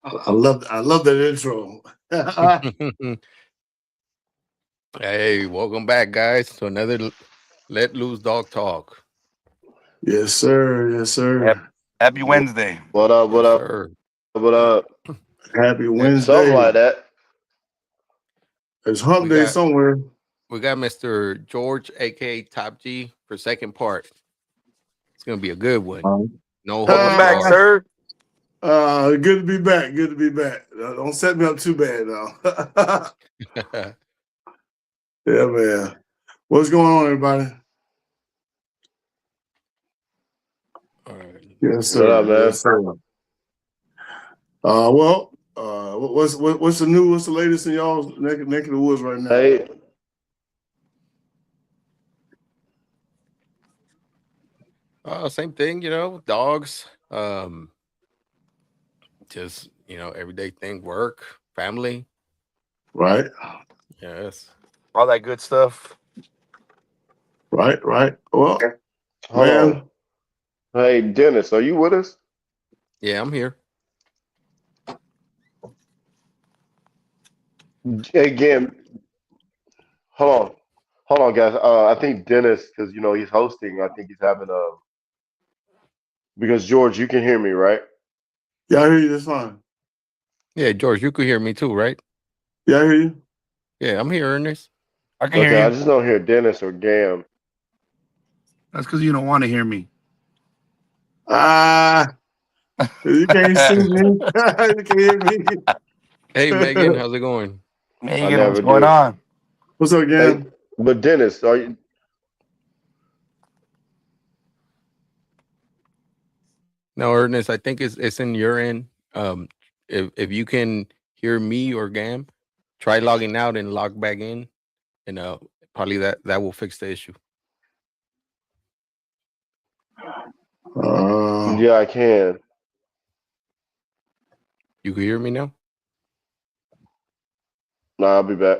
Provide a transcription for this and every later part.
I love that intro. Hey, welcome back, guys, to another Let Loose Dog Talk. Yes, sir. Yes, Hap- sir. Happy Wednesday. What up? What Yes, up? sir. What up? Happy Yeah, Something Wednesday. like that. It's hump we day got somewhere. we got Mr. George, aka Top G, for second part. It's gonna be a good one. Um, No Welcome holds back, uh, barred. sir. Good to be back. Good to be back. Don't set me up too bad now. Yeah, man. What's going on, everybody? All right. Yes, What up, sir. man? Yes, sir. What's the new? What's the latest in y'all's neck of the woods right now? Hey, Same thing, dogs. Just everyday thing, work, family. Right, Yes. All that good stuff. right. Well, hold on. man. Hey, Dennis, are you with us? Yeah, I'm here. Again, hold on. Hold on, guys. I think Dennis, because he's hosting. I think he's having a. Because George, you can hear me, right? Yeah, I hear you. That's fine. Yeah, George, you could hear me too, right? Yeah, I hear you. Yeah, I'm here, Ernest. I can Okay, hear I you. just don't hear Dennis or Gam. That's because you don't want to hear me. Ah, you can't see me. You can't hear me. Hey, Megan, how's it going? I Megan, what's never going do. on? What's up, Hey, Gam? but Dennis, are you? No, Ernest, I think it's in your end. If you can hear me or Gam, try logging out and log back in, and probably that will fix the issue. Uh, Yeah, I can. You can hear me now? Nah, I'll be back.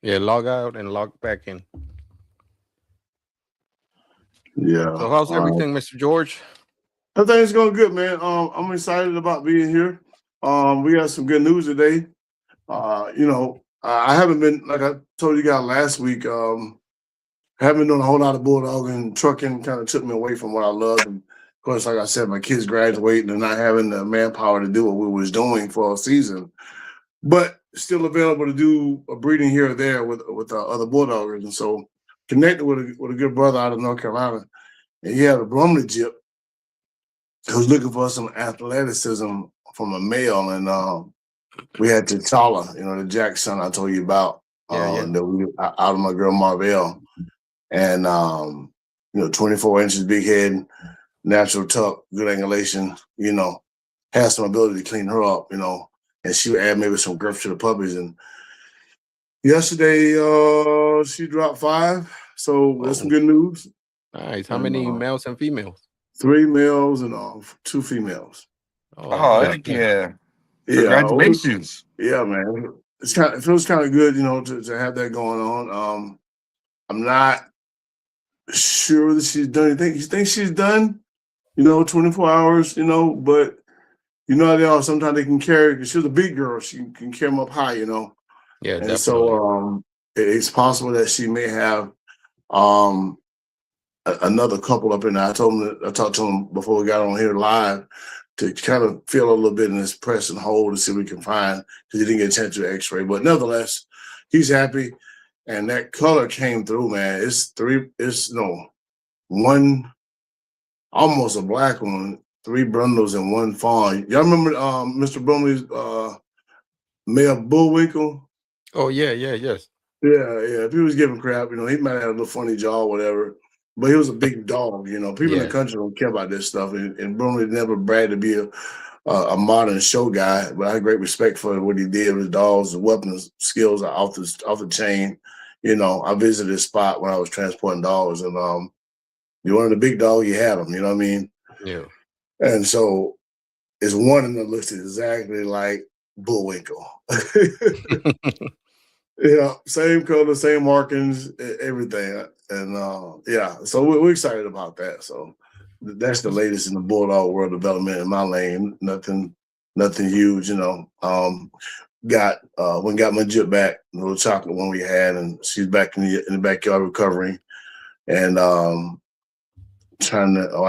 Yeah, log out and log back in. yeah. So how's everything, Mr. George? Everything's going good, man. I'm excited about being here. We got some good news today. I haven't been, like I told you guys last week. I haven't been doing a whole lot of bulldog, and trucking kind of took me away from what I loved. And of course, like I said, my kids graduating and not having the manpower to do what we was doing for a season, but still available to do a breeding here or there with other bulldoggers. And so connected with a good brother out of North Carolina, and he had a Brumley Jip who's looking for some athleticism from a male, and we had T'Challa, the Jackson I told you about, Yeah. that we out of my girl Marvell, and 24 inches, big head, natural tuck, good angulation, has some ability to clean her up, and she would add maybe some girth to the puppies. And yesterday, she dropped 5, so that's some Oh, good news. nice. How And many males and females? 3 males and 2 females. Oh, Oh, Yeah, nice. heck yeah. yeah, Congratulations. yeah, man. It feels kind of good, to have that going on. I'm not sure that she's done anything. You think she's done? 24 hours, but how they are. Sometimes they can carry, because she was a big girl, she can carry them up high. Yeah, And definitely. so it's possible that she may have another couple up in there. I talked to him before we got on here live to kind of feel a little bit in this press and hold to see what we can find, because he didn't get a chance to x-ray. But nevertheless, he's happy. And that color came through, man. One, almost a black one, 3 brundles and 1 fawn. Y'all remember Mr. Brumley's male Bullwinkle? Oh, yeah, yes. Yeah. If he was giving crap, he might have a little funny jaw or whatever. But he was a big dog, People in the Yes. country don't care about this stuff. And Brumley never bragged to be a modern show guy, but I had great respect for what he did with dogs. The weapons skills are off the chain. I visited his spot when I was transporting dogs, and you wanted a big dog, you had him. You know what I mean? Yeah. And so it's one that looks exactly like Bullwinkle. Yeah, same color, same markings, everything, and so we're excited about that. So that's the latest in the bulldog world development in my lane. Nothing nothing huge, you know. Got my Jip back, the little chocolate one we had, and she's back in the backyard recovering. And I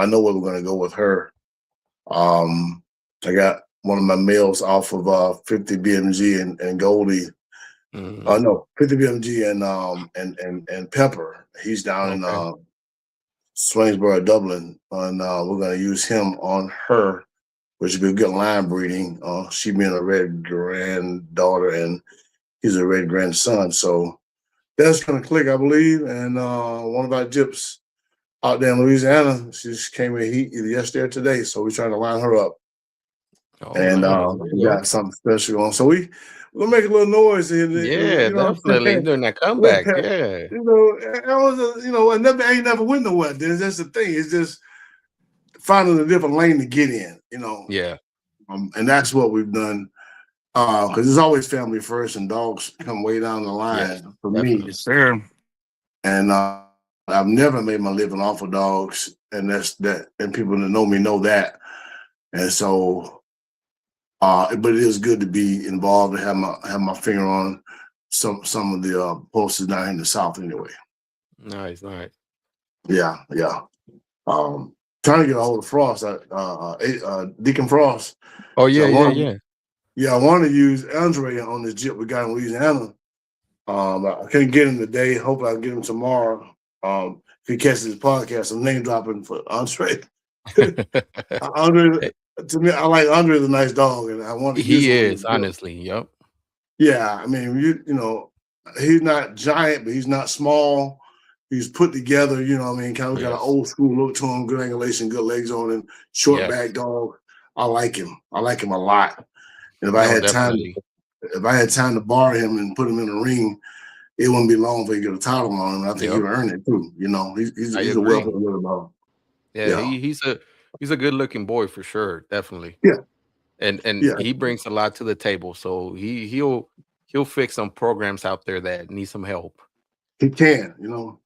know where we're gonna go with her. I got one of my males off of 50 BMG and Goldie. No, 50 BMG and Pepper. He's down in Swainsboro, Dublin, and we're gonna use him on her, which would be a good line breeding. She being a red granddaughter and he's a red grandson. So that's gonna click, I believe. And one of our Jips out there in Louisiana, she just came in heat either yesterday or today. So we're trying to line her up. And we got something special going. So we're gonna make a little noise here. Yeah, you know, definitely doing that comeback. Yeah. You know, I ain't never went nowhere. That's the thing. It's just finding a different lane to get in, you know. Yeah. And that's what we've done. Because it's always family first, and dogs come way down the line for me. Yes, sir. And I've never made my living off of dogs, and that's that. And people that know me know that. And so, but it is good to be involved and have my finger on some of the posters down in the South anyway. Nice. Yeah. Trying to get a hold of Frost, Deacon Frost. Oh yeah, So I want to use Andre on this Jip we got in Louisiana. I couldn't get him today. Hopefully I can get him tomorrow. If he catches his podcast, I'm name dropping for Andre. Andre, to me, I like Andre is a nice dog, and I want to. He is honestly. Yep. Yeah, I mean, you know, he's not giant, but he's not small. He's put together, you know what I mean? Kind of got an old school look to him, good angulation, good legs on him, short back dog. I like him. I like him a lot. And if I had time to borrow him and put him in the ring, it wouldn't be long before he get a title on him. I think he'll earn it too. You know, he's a welcome little dog. Yeah, he's a good looking boy for sure, definitely. Yeah. And he brings a lot to the table. So he'll fix some programs out there that need some help. He can, you know.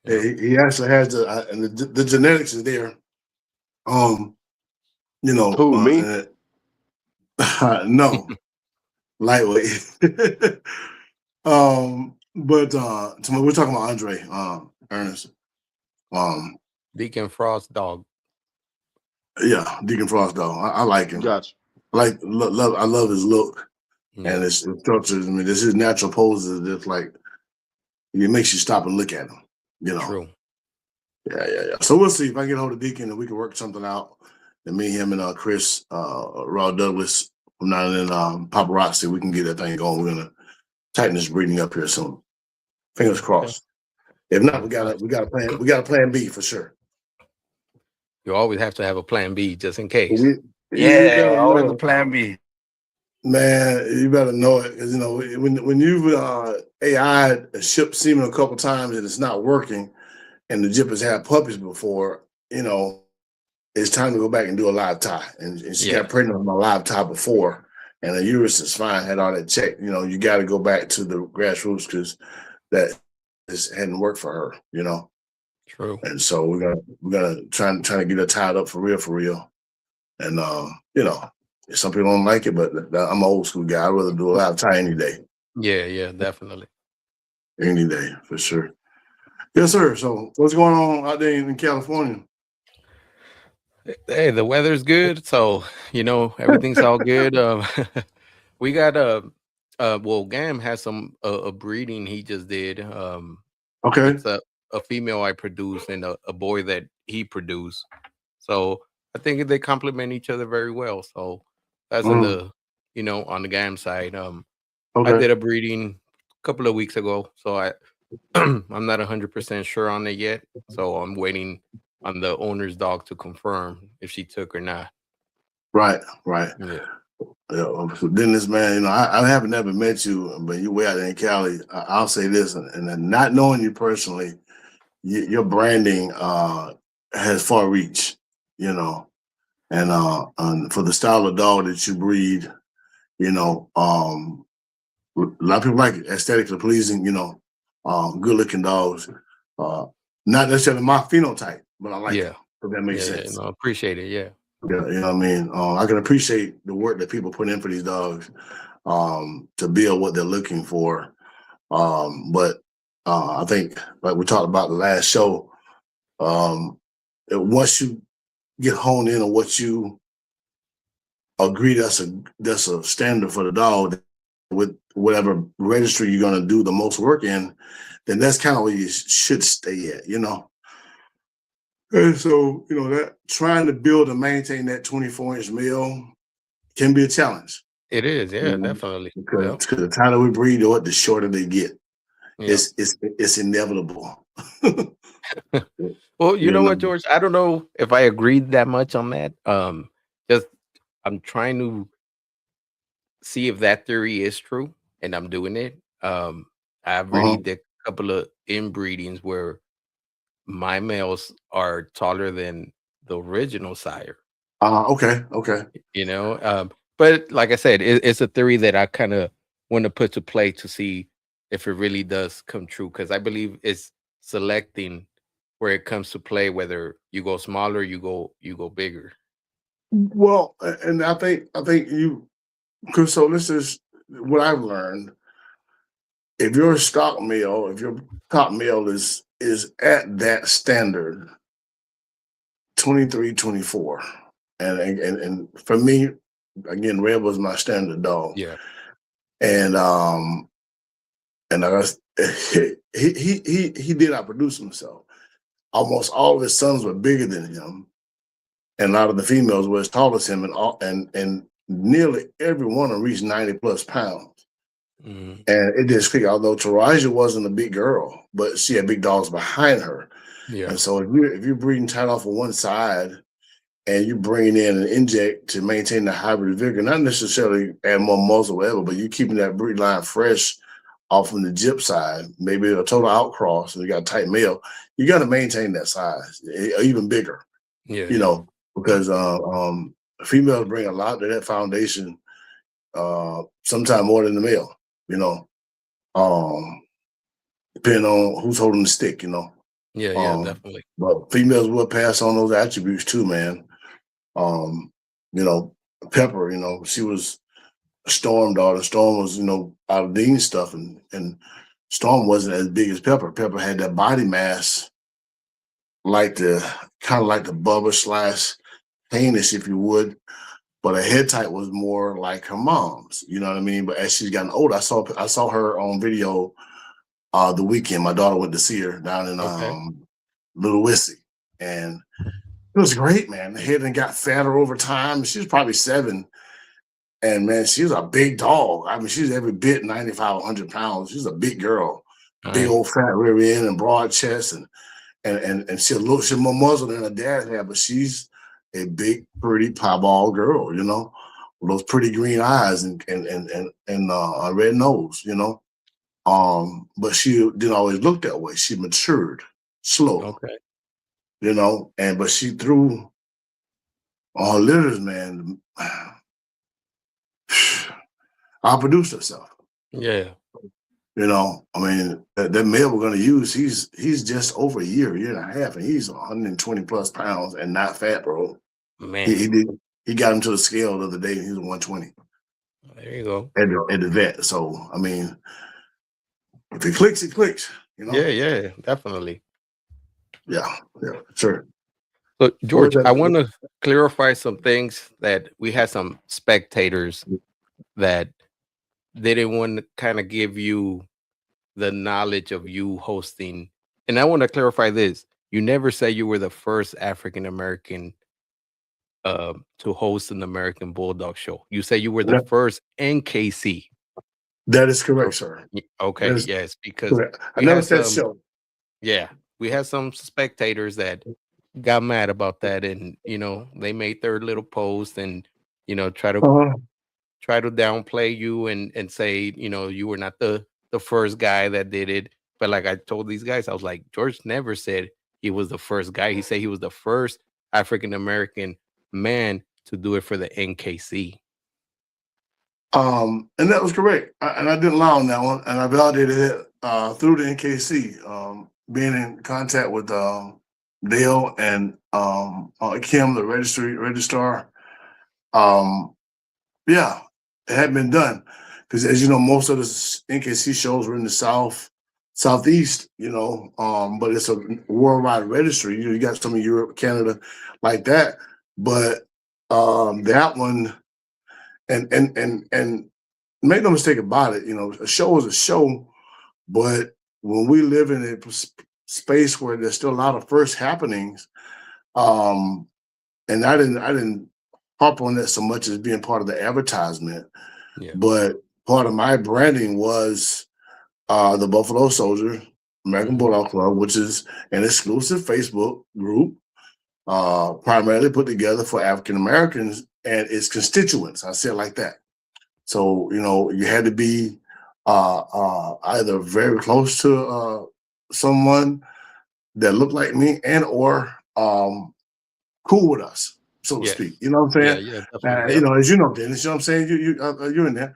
Yeah. He actually has the genetics is there. You know, who me? No, lightweight. But so we're talking about Andre, Ernest. Deacon Frost dog. Yeah, Deacon Frost dog. I like him. Gotcha. I love his look and his structures. I mean, this his natural poses. Just like it makes you stop and look at him. You know. True. Yeah. So we'll see if I get hold of Deacon and we can work something out. And me, him, and Chris, Raw Douglas from down in Paparazzi, we can get that thing going. We're gonna tighten this breeding up here soon. Fingers crossed. If not, we got a plan B for sure. You always have to have a plan B just in case. Always a plan B. Man, you better know it, because you know when you've AI'd a ship semen a couple times and it's not working, and the Jip has had puppies before, you know, it's time to go back and do a live tie. And she got pregnant on a live tie before, and the uterus is fine, had all that checked. You know, you got to go back to the grassroots because that just hadn't worked for her. You know. True. And so we're gonna try to get her tied up for real. And you know. Some people don't like it, but I'm an old school guy. I'd rather do a live tie any day. Yeah, definitely. Any day, for sure. Yes, sir. So what's going on out there in California? Hey, the weather's good. So, you know, everything's all good. We got well, Gam has some a breeding he just did. Okay. It's a female I produced and a boy that he produced. So I think they complement each other very well. So that's on the, you know, on the Gam side. I did a breeding a couple of weeks ago, so I'm not 100% sure on it yet. So I'm waiting on the owner's dog to confirm if she took or not. Right. Yeah. So Dennis, man, you know, I haven't never met you, but you're way out there in Cali. I'll say this, and not knowing you personally, your branding has far reach, you know. And for the style of dog that you breed, you know, a lot of people like it, aesthetically pleasing, you know, good looking dogs. Not necessarily my phenotype, but I like it. If that makes sense. No, appreciate it. Yeah. Yeah, you know what I mean? I can appreciate the work that people put in for these dogs to build what they're looking for. But I think, like we talked about the last show, once you get honed in on what you agree that's a standard for the dog with whatever registry you're gonna do the most work in, then that's kind of where you should stay at, you know. And so, you know, that trying to build and maintain that 24-inch male can be a challenge. It is, You yeah, know, definitely. because Yeah, the tighter we breed, the shorter they get. yeah. It's inevitable. Well, you You know what, know. George? I don't know if I agreed that much on that. Just I'm trying to see if that theory is true, and I'm doing it. I've already Uh-huh. did a couple of inbreedings where my males are taller than the original sire. Okay, okay. You know, but like I said, it's a theory that I kind of want to put to play to see if it really does come true because I believe it's selecting where it comes to play whether you go smaller, you go bigger. Well, and I think you because so this is what I've learned. If your stock meal, if your top meal is at that standard, 23, 24. And for me, again, Red was my standard dog. Yeah. And and I was, he did outproduce himself. Almost all of his sons were bigger than him, and a lot of the females were as tall as him, and nearly every one of them reached 90 plus pounds. Mhm. And it just clicked. Although Taraja wasn't a big girl, but she had big dogs behind her, Yeah. and so if you're breeding tight off of one side, and you bringing in an inject to maintain the hybrid vigor, not necessarily add more muscle, whatever, but you keeping that breed line fresh off from the gyp side, maybe a total outcross, and you got a tight male, you got to maintain that size, even bigger, Yeah. you Yeah. know, because females bring a lot to that foundation, sometimes more than the male, you know, um, depending on who's holding the stick, you know. Yeah. Yeah. Um, Definitely. but females will pass on those attributes too, man. Um, you know, Pepper, you know, she was a Storm daughter. Storm was, you know, out of Dean stuff, and Storm wasn't as big as Pepper. Pepper had that body mass, like the kind of like the Bubba slash Hamish, if you would, but her head type was more like her mom's. You know what I mean? But as she's gotten older, I saw her on video the weekend. My daughter went to see her down in Okay. Little Wissy, and it was great, man. The head and got fatter over time. She was probably 7. And man, she was a big dog. I mean, she's every bit 95, 100 pounds. She's a big girl, All big right. old fat rear end and broad chest, and she's more muzzle than her dad had, but she's a big, pretty piebald girl, you know, with those pretty green eyes and a red nose, you know. But she didn't always look that way. She matured slow, Okay. you know, but she threw on her litters, man. Outproduced herself. Yeah. You know, I mean, that male we're going to use, he's just over a year and a half, and he's 120 plus pounds and not fat, bro. Man. He got him to the scale the other day, and he was 120 There you go. at the vet. So, I mean, if it clicks, it clicks. You know? Yeah. Yeah. Definitely. Yeah, sure. So, What George, was I that? want to clarify some things that we had some spectators that they didn't want to kind of give you the knowledge of you hosting. And I want to clarify this. You never said you were the first African American to host an American Bulldog show. You say you were the That, first NKC. that is correct, Oh, sir. okay, That is yes, because correct. I we never had said some, show. yeah, we had some spectators that got mad about that, and they made their little post and try to Uh-huh. downplay you and say you were not the first guy that did it. But like I told these guys, I was like, George never said he was the first guy. He said he was the first African American man to do it for the NKC. And that was correct. And I didn't lie on that one, and I validated it through the NKC. Being in contact with Dale and Kim, the registrar. Yeah, it had been done because, as you know, most of the NKC shows were in the southeast. But it's a worldwide registry. You got some in Europe, Canada, like that. But that one, and make no mistake about it. A show is a show, but when we live in a space where there's still a lot of first happenings, and I didn't harp on that so much as being part of the advertisement, but part of my branding was the Buffalo Soldier American Bulldog Club, which is an exclusive Facebook group primarily put together for African Americans and its constituents. I say it like that. So you had to be either very close to someone that looked like me and or cool with us, so to speak. You know what I'm saying? Yeah, definitely. As you know, Dennis, you know what I'm saying? You're in there.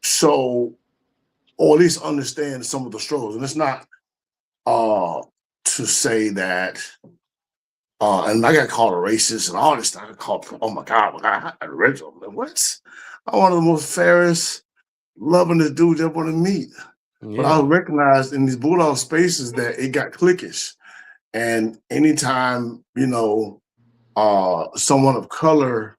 So, or at least understand some of the struggles. And it's not to say that, and I got called a racist and all this stuff. I got called, oh my God, I read something. What? I'm one of the most fairest, lovingest dudes you ever want to meet. But I recognized in these Bulldog spaces that it got cliquish. And anytime, someone of color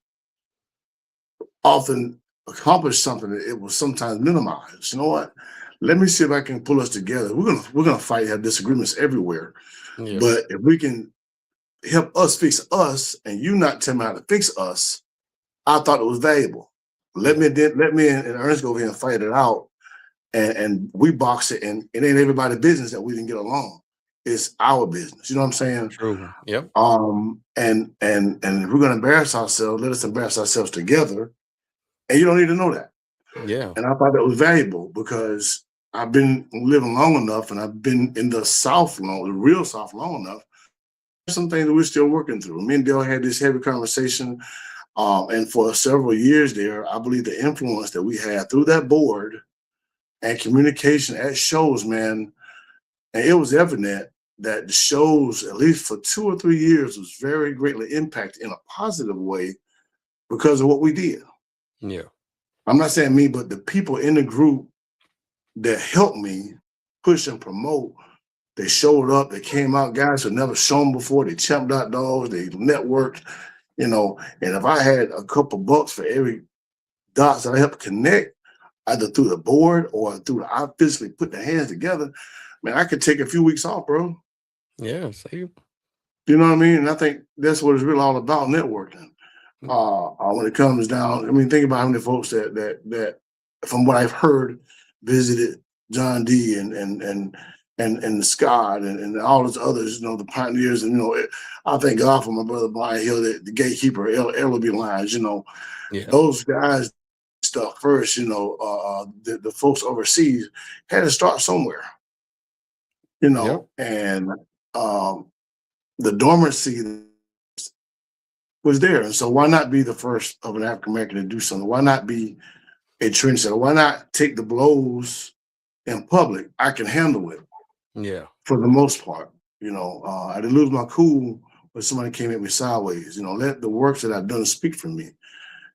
often accomplished something, it was sometimes minimized. You know what? Let me see if I can pull us together. We're gonna fight, have disagreements everywhere. But if we can help us fix us and you not tell me how to fix us, I thought it was valuable. Let me and Ernest go over here and fight it out. And we box it, and it ain't everybody's business that we didn't get along. It's our business. You know what I'm saying? True. Yep. And if we're gonna embarrass ourselves, let us embarrass ourselves together. And you don't need to know that. Yeah. And I thought that was valuable because I've been living long enough and I've been in the South the real South long enough. Some things that we're still working through. Me and Dale had this heavy conversation. And for several years there, I believe the influence that we had through that board and communication at shows, man, and it was evident that the shows, at least for 2 or 3 years, was very greatly impacted in a positive way because of what we did. Yeah. I'm not saying me, but the people in the group that helped me push and promote, they showed up, they came out, guys who never shown before, they champed out dogs, they networked, and if I had a couple bucks for every dots that I helped connect, either through the board or through I physically put the hands together, man, I could take a few weeks off, bro. Yeah, same. You know what I mean? And I think that's what it's really all about, networking. When it comes down, I mean, think about how many folks that from what I've heard, visited John D and Scott and all those others, the pioneers, and I thank God for my brother Brian Hill, the gatekeeper, LB Lines, those guys stuff first, the folks overseas had to start somewhere, and the dormancy was there. And so why not be the first of an African American to do something? Why not be a trendsetter? Why not take the blows in public? I can handle it. Yeah. For the most part, I didn't lose my cool when somebody came at me sideways. Let the works that I've done speak for me.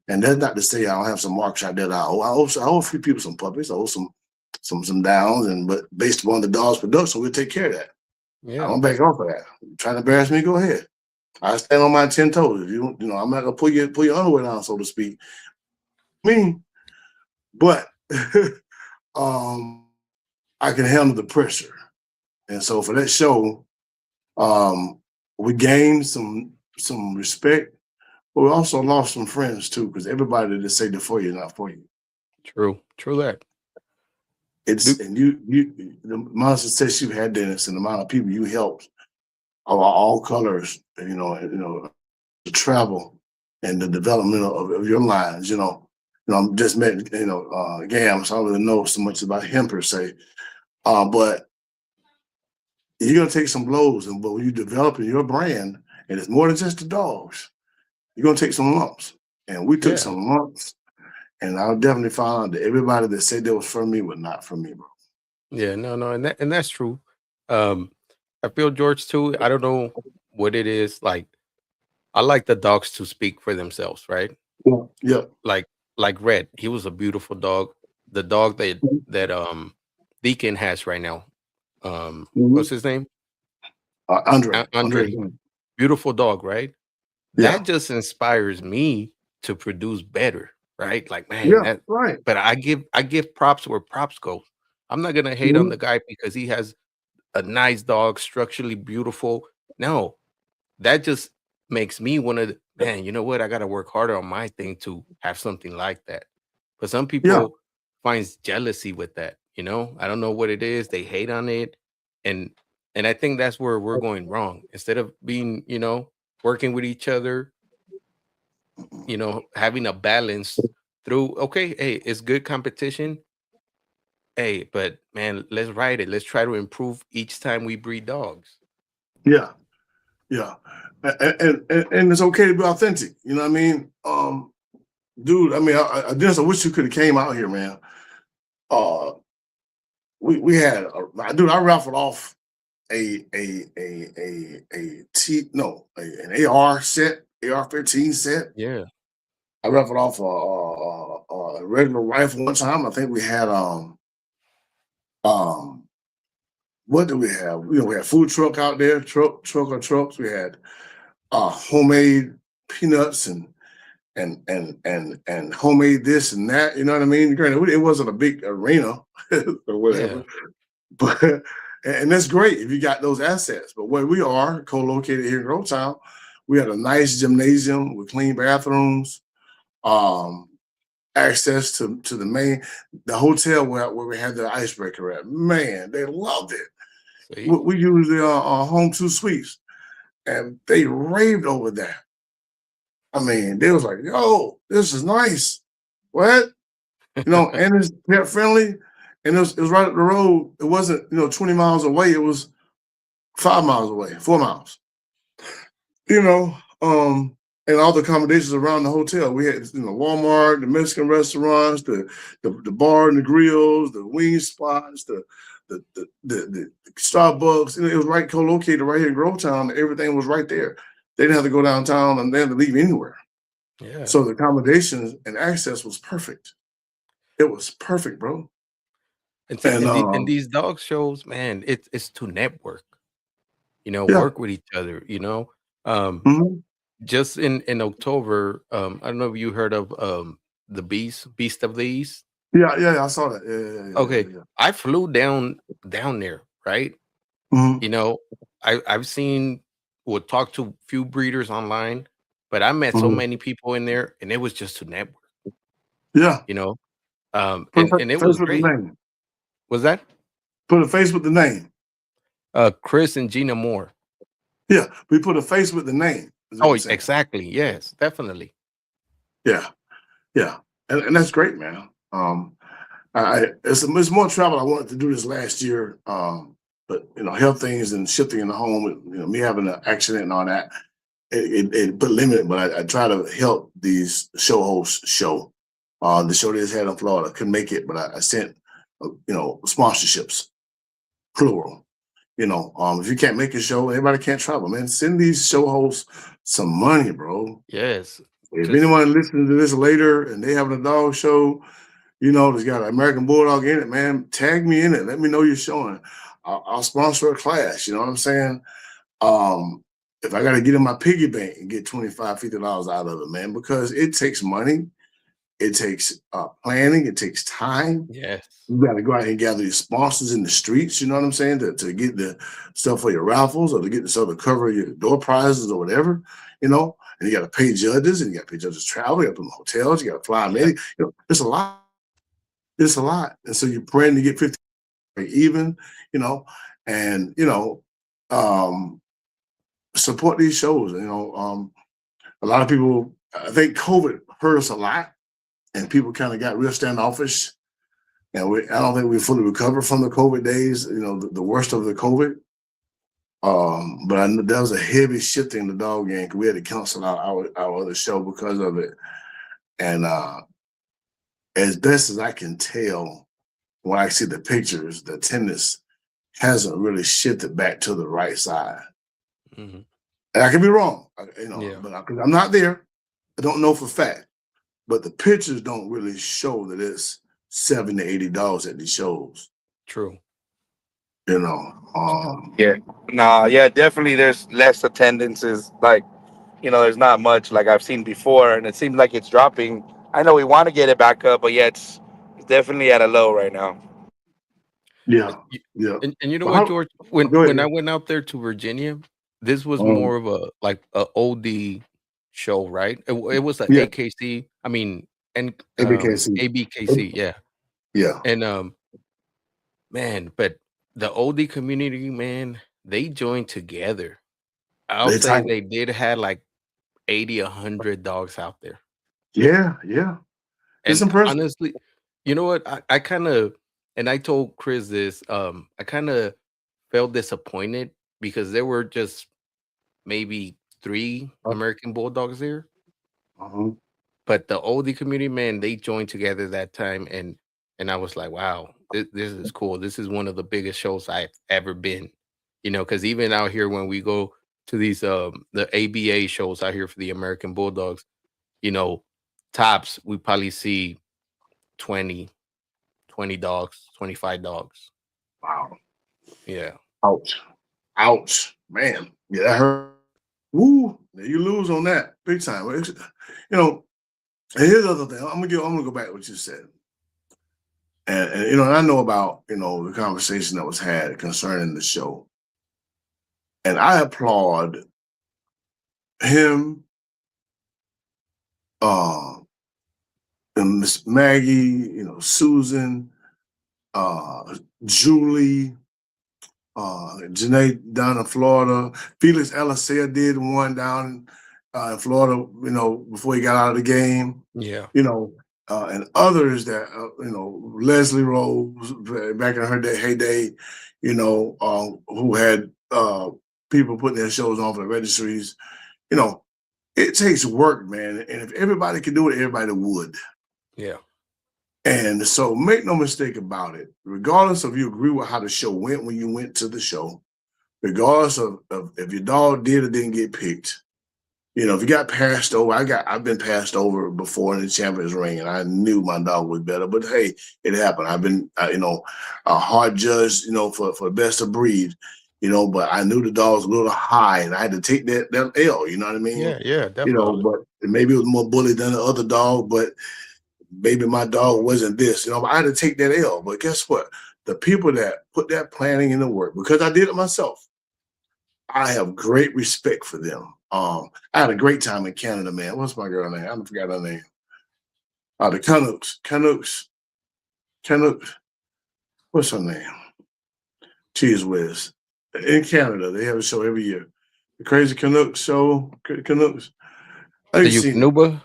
And that's not to say I don't have some marks out there that I owe a few people some puppies. I owe some downs, but based upon the dog's production, we'll take care of that. Yeah. I don't back off of that. Trying to embarrass me, go ahead. I stand on my 10 toes. If you I'm not gonna pull your underwear down, so to speak. But I can handle the pressure. And so for that show, we gained some respect, but we also lost some friends too, because everybody that say they're for you is not for you. True that. And the amount of success you had, Dennis, and the amount of people you helped of all colors, the travel and the development of your lines, I'm just met, Gam, so I don't really know so much about him per se. But you're gonna take some blows, but when you developing your brand, and it's more than just the dogs, you're gonna take some lumps. And we took some lumps, and I definitely found out that everybody that said they was for me was not for me, bro. Yeah, no, and that's true. I feel George too. I don't know what it is. Like I like the dogs to speak for themselves, right? Yeah. Yeah. Like Red, he was a beautiful dog. The dog that Deacon has right now. Mhm. What's his name? Andre. Andre. Andre. Beautiful dog, right? Yeah. That just inspires me to produce better, right? Like, man, Yeah. that Right. but I give props where props go. I'm not gonna hate on Mhm. the guy because he has a nice dog, structurally beautiful. No, that just makes me want to, man, you know what? I gotta work harder on my thing to have something like that. But some Yeah. people finds jealousy with that, you know. I don't know what it is. They hate on it. And and I think that's where we're going wrong. Instead of being, working with each other, having a balance through, okay, hey, it's good competition. Hey, but man, let's ride it. Let's try to improve each time we breed dogs. Yeah. Yeah. And it's okay to be authentic. You know what I mean? Dude, I mean, I wish you could have came out here, man. Uh, we had, dude, I raffled off an AR set, AR-15 set. Yeah. I raffled off a regular rifle one time. I think we had um what do we have? We had food truck out there, trucks. We had homemade peanuts and homemade this and that. You know what I mean? Granted, it wasn't a big arena or Yeah. whatever, but and that's great if you got those assets. But where we are, co-located here in Grovetown, we had a nice gymnasium with clean bathrooms, um, access to the hotel where we had the icebreaker at. Man, they loved it. See? We used the home two suites, and they raved over that. I mean, they was like, "Yo, this is nice." What? And it's pet friendly, and it was right up the road. It wasn't 20 miles away. It was 5 miles away, 4 miles. You know, and all the accommodations around the hotel. We had Walmart, the Mexican restaurants, the bar and the grills, the wing spots, the Starbucks. It was right co-located right here in Grovetown. Everything was right there. They didn't have to go downtown and they didn't have to leave anywhere. Yeah. So the accommodations and access was perfect. It was perfect, bro. And see, And in these dog shows, man, it's to network, yeah. work with each other. Um, Mhm. just in October, I don't know if you heard of the Beast of the East. Yeah, I saw that. Yeah, Okay, yeah, yeah. I flew down there, right? Mhm. You know, I've seen would talk to few breeders online, but I met so Mhm. many people in there, and it was just to network, Yeah. you know. Put And a and it face was with the great. name. Was that Put a face with the name. Chris and Gina Moore? Yeah, we put a face with the name, is what Oh, I'm saying. exactly. Yes, definitely. Yeah, yeah. And that's great, man. It's more travel. I wanted to do this last year. But health things and shifting in the home, me having an accident and all that, it put limit, but I try to help these show hosts show. The show they just had in Florida couldn't make it, but I sent, sponsorships, plural. If you can't make a show, everybody can't travel, man. Send these show hosts some money, bro. Yes. If Just anyone listening to this later and they having a dog show, there's got an American Bulldog in it, man, tag me in it. Let me know you're showing. I'll sponsor a class. You know what I'm saying? If I got to get in my piggy bank and get $25, $50 out of it, man, because it takes money. It takes planning. It takes time. yes. You got to go out and gather your sponsors in the streets. You know what I'm saying? To get the stuff for your raffles or to get the stuff to cover your door prizes or whatever, and you got to pay judges and you got to pay judges travel. You got to put them in hotels. You got to fly them in. It's a lot. It's a lot. And so you're praying to get 50 even, and, support these shows. A lot of people, I think COVID hurt us a lot and people kind of got real standoffish. And I don't think we fully recovered from the COVID days, the worst of the COVID. But I know there was a heavy shifting in the dog game because we had to cancel our other show because of it. And as best as I can tell, when I see the pictures, the attendance hasn't really shifted back to the right side. Mhm. And I could be wrong, Yeah. but because I'm not there, I don't know for fact. But the pictures don't really show that it's $70 to $80 at these shows. True. You know, Yeah. Nah, yeah, definitely there's less attendances. Like, there's not much like I've seen before, and it seems like it's dropping. I know we want to get it back up, but yeah, it's definitely at a low right now. yeah, yeah. And you know But what, George? When go ahead. when I went out there to Virginia, this was Um, more of a OD show, right? It was a yeah, AKC. I mean, and ABKC. ABKC, yeah. Yeah, And man, but the OD community, man, they joined together. I'll they say tight. they did had like 80, 100 dogs out there. Yeah, yeah. It's And impressive. honestly, you know what? I kind of, and I told Chris this, I kind of felt disappointed because there were just maybe 3 American Bulldogs there. Uh-huh. But the oldie community, man, they joined together that time, and I was like, wow, this is cool. This is one of the biggest shows I've ever been. Because even out here when we go to these the ABA shows out here for the American Bulldogs, you know, tops we probably see 20 dogs, 25 dogs. Wow. Yeah. Ouch. Ouch. Man. Yeah, that hurt. Woo. You lose on that big time. And here's the other thing. I'm gonna go back to what you said. And I know about, the conversation that was had concerning the show. And I applaud him, and Miss Maggie, Susan, Julie, Janae down in Florida. Felix Elisea did one down in Florida, before he got out of the game. Yeah. And others that, Leslie Rose back in her heyday, who had people putting their shows on for the registries. It takes work, man. And if everybody could do it, everybody would. Yeah. And so make no mistake about it, regardless of you agree with how the show went when you went to the show, regardless of if your dog did or didn't get picked, if you got passed over, I've been passed over before in the Champions Ring, and I knew my dog was better. But hey, it happened. I've been, a hard judge, for the best of breed, but I knew the dog was a little high, and I had to take that L. You know what I mean? Yeah, definitely. But maybe it was more bully than the other dog, but maybe my dog wasn't this. But I had to take that L. But guess what? The people that put that planning in the work, because I did it myself, I have great respect for them. I had a great time in Canada, man. What's my girl name? I forgot her name. The Canucks. What's her name? Cheese Whiz. In Canada, they have a show every year. The Crazy Canucks show. Canucks. The Eukanuba?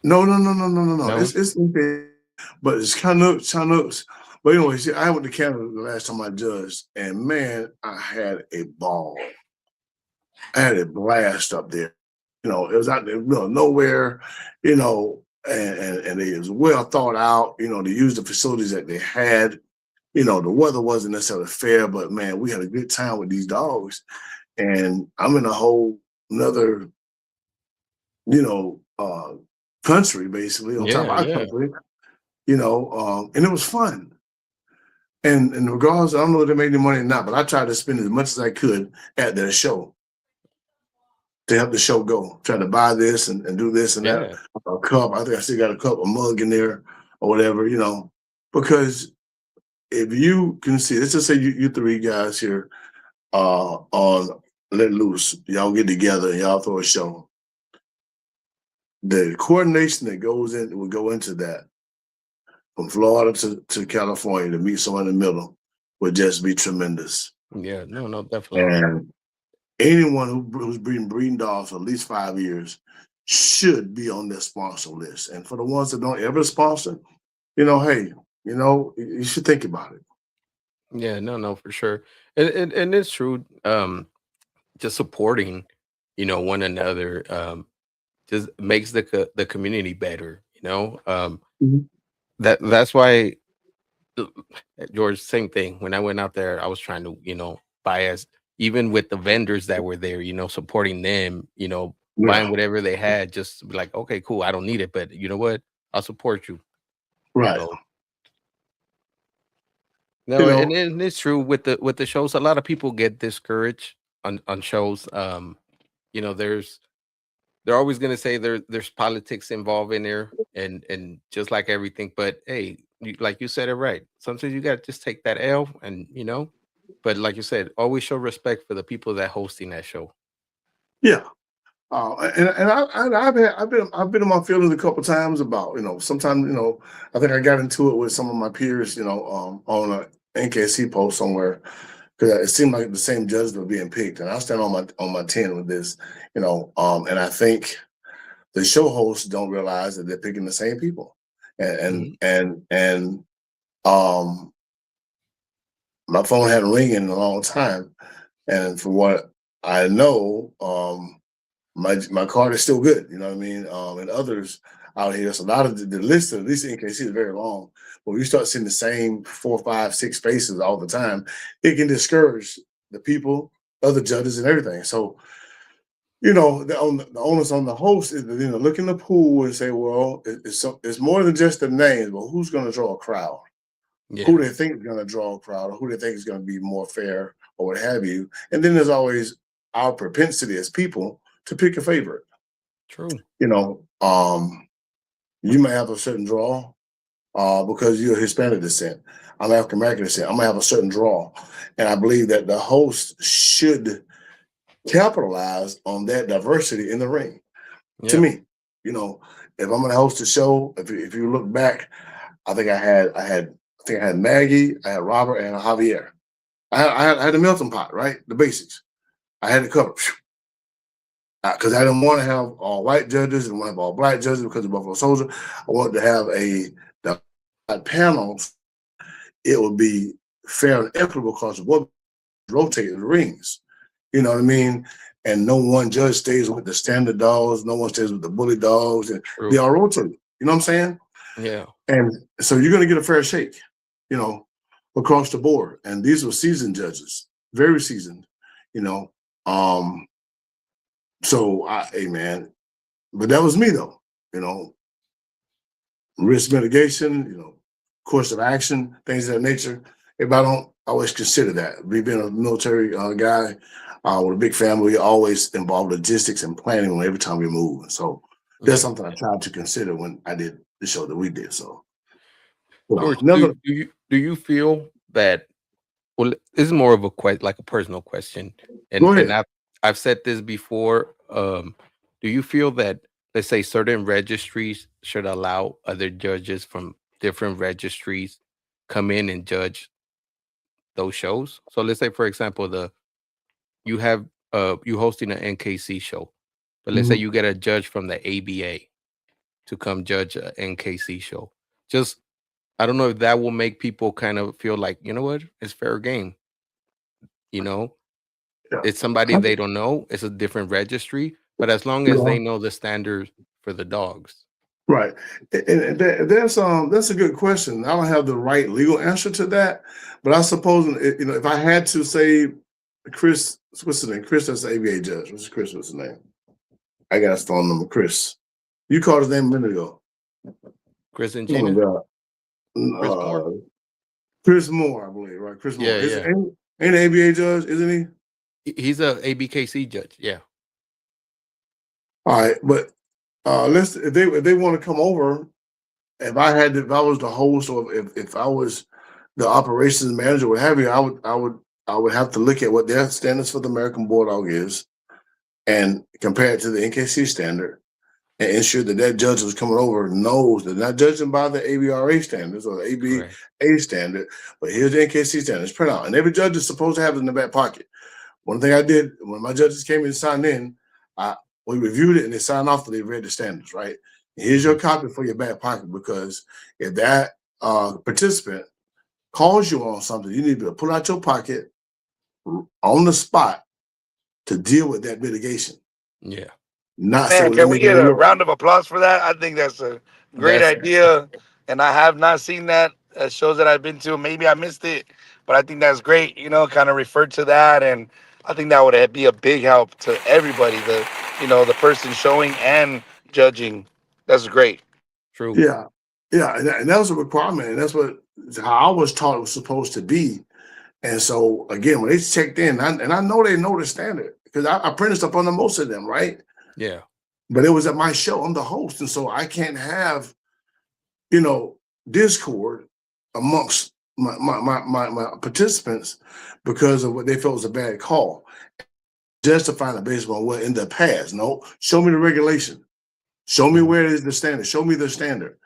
No. No? It's but it's Canucks. But anyway, see, I went to Canada the last time I judged, and man, I had a ball. I had a blast up there. It was out there, middle of nowhere, and it was well thought out, they used the facilities that they had. The weather wasn't necessarily fair, but man, we had a good time with these dogs. And I'm in a whole another, country, basically, on top of our country, and it was fun. And regardless, I don't know if they made any money or not, but I tried to spend as much as I could at their show to help the show go. Try to buy this and do this and that. A cup. I think I still got a cup, a mug in there or whatever, because if you can see, let's just say you 3 guys here on Let Loose, y'all get together and y'all throw a show. The coordination that will go into that, from Florida to California, to meet someone in the middle, would just be tremendous. Yeah, no, definitely. And anyone who's been breeding dogs for at least 5 years should be on their sponsor list. And for the ones that don't ever sponsor, hey, you should think about it. Yeah, no, for sure. And it's true. Just supporting, one another, just makes the community better. Mhm. That's why George, same thing. When I went out there, I was trying to, buy as even with the vendors that were there, supporting them, buying Yeah, whatever they had, just to be like, okay, cool, I don't need it, but you know what? I'll support you. right. So You no, know, and it's true with the shows. A lot of people get discouraged on shows. They're always going to say there's politics involved in there, and just like everything. But hey, like you said it right. Sometimes you got to just take that L, and But like you said, always show respect for the people that hosting that show. yeah. I've been in my feelings a couple times about sometimes I think I got into it with some of my peers on a NKC post somewhere because it seemed like the same judges were being picked, and I stand on my 10 with this, and I think the show hosts don't realize that they're picking the same people, and Mhm. um my phone hadn't ringing in a long time, and from what I know, my card is still good. You know what I mean? And others out here, so a lot of the list of at least NKC is very long. But when you start seeing the same 4, 5, 6 faces all the time, it can discourage the people, other judges, and everything. So the onus on the host is to look in the pool and say, well, it's more than just the names, but who's going to draw a crowd? Yeah, Who they think is going to draw a crowd, or who they think is going to be more fair, or what have you. And then there's always our propensity as people to pick a favorite. true. You know, you may have a certain draw because you're Hispanic descent. I'm African American descent. I'm gonna have a certain draw, and I believe that the host should capitalize on that diversity in the ring. To Yeah, me, if I'm gonna host a show, if you look back, I think I had Maggie, I had Robert, and Javier. I had the melting pot, right? The basics. I had it covered because I didn't want to have all white judges and want to have all black judges because of Buffalo Soldier. I wanted to have the panels. It would be fair and equitable because of what rotated the rings. You know what I mean? And no one judge stays with the standard dogs. No one stays with the bully dogs, and true. they all rotate. You know what I'm saying? Yeah, And so you're going to get a fair shake, you know, across the board. And these were seasoned judges, very seasoned, you know. Hey man, but that was me though, you know, risk mitigation, course of action, things of that nature. If I don't always consider that, me being a military guy with a big family, always involved logistics and planning on every time we move. So that's yeah. something I tried to consider when I did the show that we did. So George, never do you feel that? Well, this is more of like a personal question, go and ahead. I've said this before. Do you feel that, let's say, certain registries should allow other judges from different registries come in and judge those shows? So let's say, for example, you hosting an NKC show, but let's say Mhm. you get a judge from the ABA to come judge a NKC show. Just I don't know if that will make people kind of feel like, you know what, it's fair game. You know, Yeah. it's somebody they don't know. It's a different registry, but as long as they Yeah. know the standards for the dogs. Right. And that's a good question. I don't have the right legal answer to that, but I suppose if I had to say Chris, what's his name? Chris, that's the ABA judge. What's his name? I got his phone number. Chris. You called his name a minute ago. Chris and Oh my Gina, God. Chris Moore. Chris Moore, I believe, right? Chris Moore. Yeah, Is yeah. ain't an ABA judge, isn't he? He's a ABKC judge. Yeah. All right, but if they want to come over, if I was the host or if I was the operations manager, what have you, I would have to look at what their standards for the American Bulldog is and compare it to the NKC standard and ensure that judge who's coming over knows they're not judging by the ABRA standards or the Correct. ABA standard, but here's the NKC standards print out. And every judge is supposed to have it in the back pocket. One thing I did when my judges came in and signed in, we reviewed it and they signed off that they read the standards, right? And here's your copy for your back pocket because if that participant calls you on something, you need to pull out your pocket on the spot to deal with that mitigation. Yeah. Not Man, so can we get a look. round of applause for that? I think that's a great That's idea, and I have not seen that shows that I've been to. Maybe I missed it, but I think that's great. Kind of refer to that, and I think that would be a big help to everybody. The person showing and judging. That's great. True. Yeah, yeah, and that was a requirement, and that's what how I was taught it was supposed to be. And so again, when they checked in, and I know they know the standard because I apprenticed up under most of them, right? Yeah. But it was at my show. I'm the host, and so I can't have discord amongst my participants because of what they felt was a bad call. Justifying it based on what in the past. No, show me the regulation. Show me where is the standard. Show me the standard.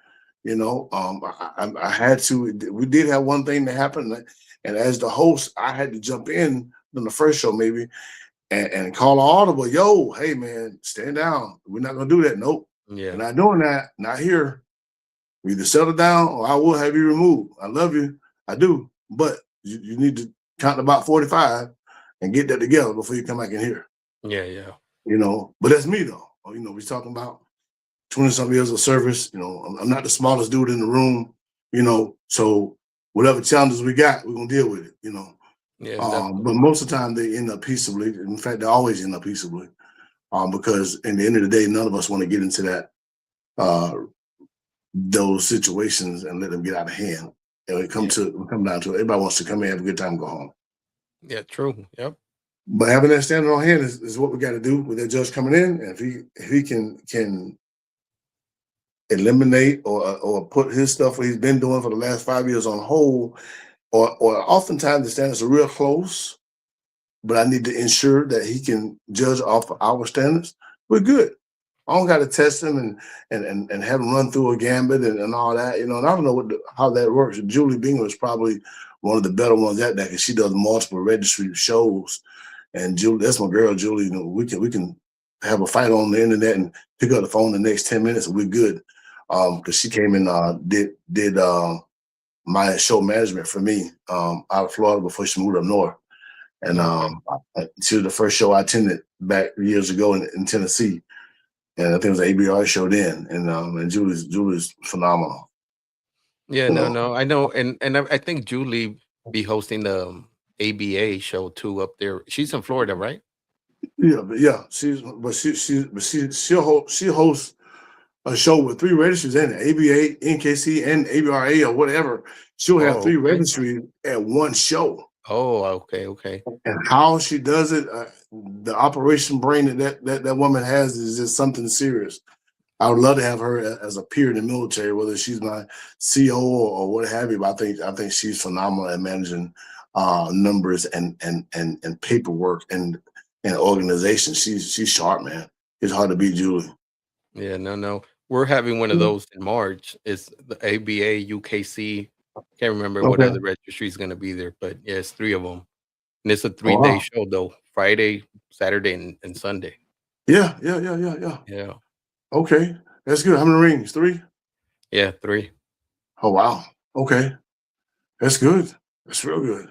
I had to. We did have one thing that happened, and as the host, I had to jump in on the first show maybe and call an audible. Yo, hey man, stand down. We're not gonna do that. Nope. Yeah. We're not doing that. Not here. We either settle down or I will have you removed. I love you. I do. But you need to count to about 45 and get that together before you come back in here. Yeah. Yeah. But that's me though. We're talking about 20-something years of service. I'm not the smallest dude in the room, so whatever challenges we got, we're gonna deal with it, Yeah. But most of the time they end up peaceably. In fact, they always end up peaceably. Because in the end of the day, none of us want to get into that those situations and let them get out of hand. And it come down to it, everybody wants to come in, have a good time, go home. Yeah. True. Yep. But having that standard on hand is what we got to do with that judge coming in. And if he can eliminate or put his stuff what he's been doing for the last 5 years on hold, or oftentimes the standards are real close, but I need to ensure that he can judge off of our standards, we're good. I don't got to test him and have him run through a gambit and all that, and I don't know how that works. Julie Bingham is probably one of the better ones at that because she does multiple registry shows. And Julie, that's my girl, Julie. We can have a fight on the internet and pick up the phone the next 10 minutes and we're good. Because she came and did my show management for me out of Florida before she moved up north. And she was the first show I attended back years ago in Tennessee. And I think it was an ABR show then. And Julie's phenomenal. Yeah, no, I know. And I think Julie be hosting the ABA show too up there. She's in Florida, right? Yeah. She'll host a show with 3 registries in it, ABA, NKC, and ABRA or whatever. She'll have 3 registries at one show. Oh, okay. And how she does it, the operation brain that woman has is just something serious. I would love to have her as a peer in the military, whether she's my CO or what have you. But I think she's phenomenal at managing numbers and paperwork and organization. She's sharp, man. It's hard to beat Julie. Yeah, no. We're having one of those in March. It's the ABA, UKC. Can't remember what other registry is going to be there, but yeah, it's 3 of them. And it's a 3-day show though, Friday, Saturday, and Sunday. Yeah. Yeah. Okay, that's good. How many rings? 3? Yeah, 3. Oh, wow. Okay, that's good. That's real good.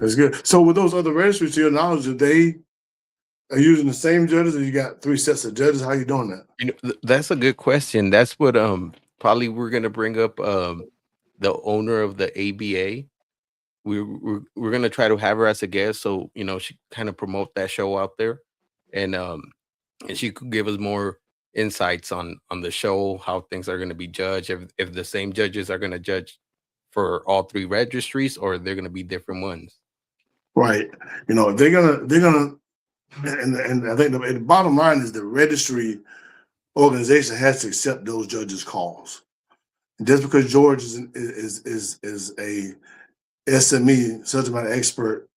That's good. So with those other registries, to your knowledge, are they using the same judges, or you got 3 sets of judges? How you doing that? That's a good question. That's what probably we're gonna bring up the owner of the ABA. We're gonna try to have her as a guest, so she kind of promote that show out there, and she could give us more insights on the show, how things are going to be judged, if the same judges are going to judge for all 3 registries or they're going to be different ones. Right. If they're gonna and I think the bottom line is the registry organization has to accept those judges' calls. And just because George is a SME, subject matter expert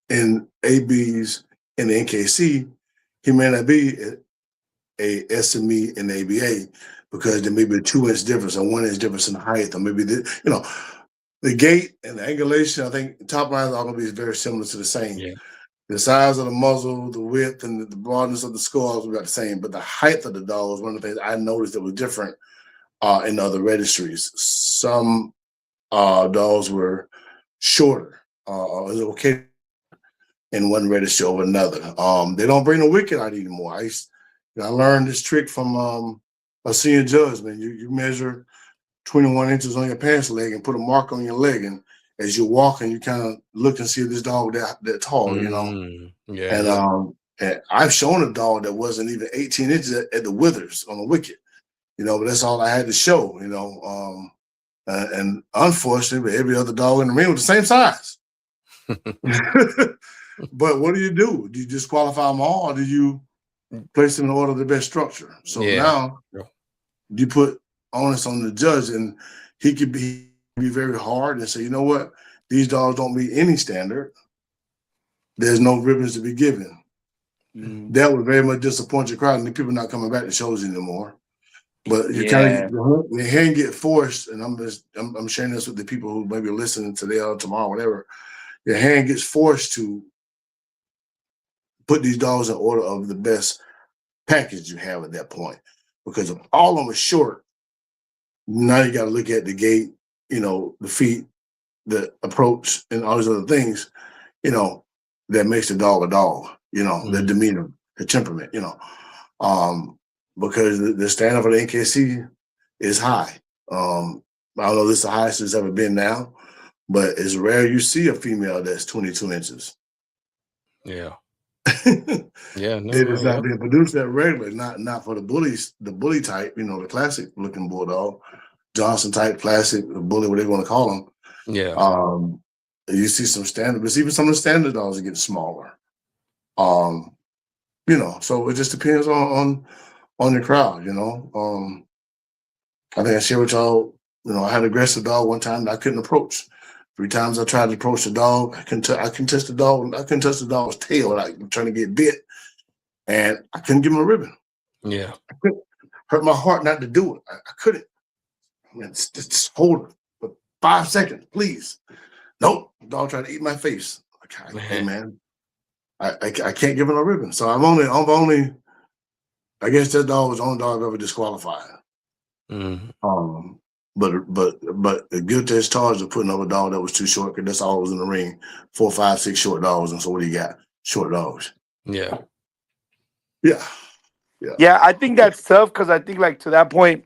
in ABs and the NKC, he may not be a SME in the ABA because there may be a 2-inch difference or 1-inch difference in height, or maybe the gait and the angulation. I think top lines are going to be very similar to the same. Yeah. The size of the muzzle, the width, and the broadness of the skulls will be the same, but the height of the dog was one of the things I noticed that was different in other registries. Some dogs were shorter. It was okay in one registry over another. They don't bring the wicket out anymore. I learned this trick from a senior judge, man. You measure 21 inches on your pants leg and put a mark on your leg, and as you're walking, you kind of look and see this dog that tall, you know. Yeah. And I've shown a dog that wasn't even 18 inches at the withers on the wicket, you know, but that's all I had to show, you know. And unfortunately, every other dog in the ring was the same size. But what do? Do you disqualify them all, or do you place them in order of the best structure? So now you put onus on the judge, and he could be very hard and say, you know what, these dogs don't meet any standard. There's no ribbons to be given. That would very much disappoint your crowd, and the people not coming back to shows anymore. But you kind of your hand get forced, and I'm sharing this with the people who maybe are listening today or tomorrow, whatever. Your hand gets forced to put these dogs in order of the best package you have at that point, because if all of them are short, now you got to look at the gait, you know, the feet, the approach, and all these other things, you know, that makes the dog a dog, you know, the demeanor, the temperament, you know, because the standard for the NKC is high. I don't know if this is the highest it's ever been now, but it's rare you see a female that's 22 inches. Yeah. It is not being produced that regularly, not for the bullies, the bully type, you know, the classic looking bulldog, Johnson type, classic, the bully, whatever you want to call them. Yeah. You see some standard, but even some of the standard dogs are getting smaller. You know, so it just depends on the crowd, you know. I think I shared with y'all, you know, I had an aggressive dog one time that I couldn't approach. 3 times I tried to approach the dog. I couldn't touch the dog. I couldn't touch the dog's tail, like trying to get bit, and I couldn't give him a ribbon. Yeah, I couldn't. Hurt my heart not to do it. I couldn't. I mean, just hold it for 5 seconds, please. Nope, the dog tried to eat my face. Okay, hey man, I can't give him a ribbon. So I'm only. I guess that dog was the only dog I've ever disqualified. But guilty as charged of putting up a dog that was too short, because that's all was in the ring. 4, 5, 6 short dogs. And so what do you got? Short dogs. Yeah. I think that's tough, because I think, like, to that point,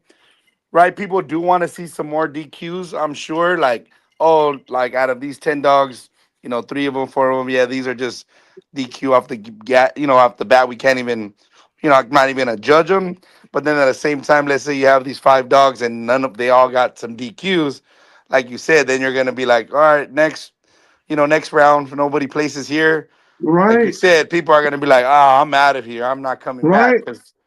right, people do want to see some more DQs, I'm sure. Like, oh, like, out of these 10 dogs, you know, 3 of them, 4 of them, yeah, these are just DQ off off the bat. We can't even, you know, I'm not even gonna judge them. But then at the same time, let's say you have these 5 dogs and they all got some DQs, like you said, then you're gonna be like, all right, next round, nobody places here. Right. Like you said, people are gonna be like, I'm out of here. I'm not coming back.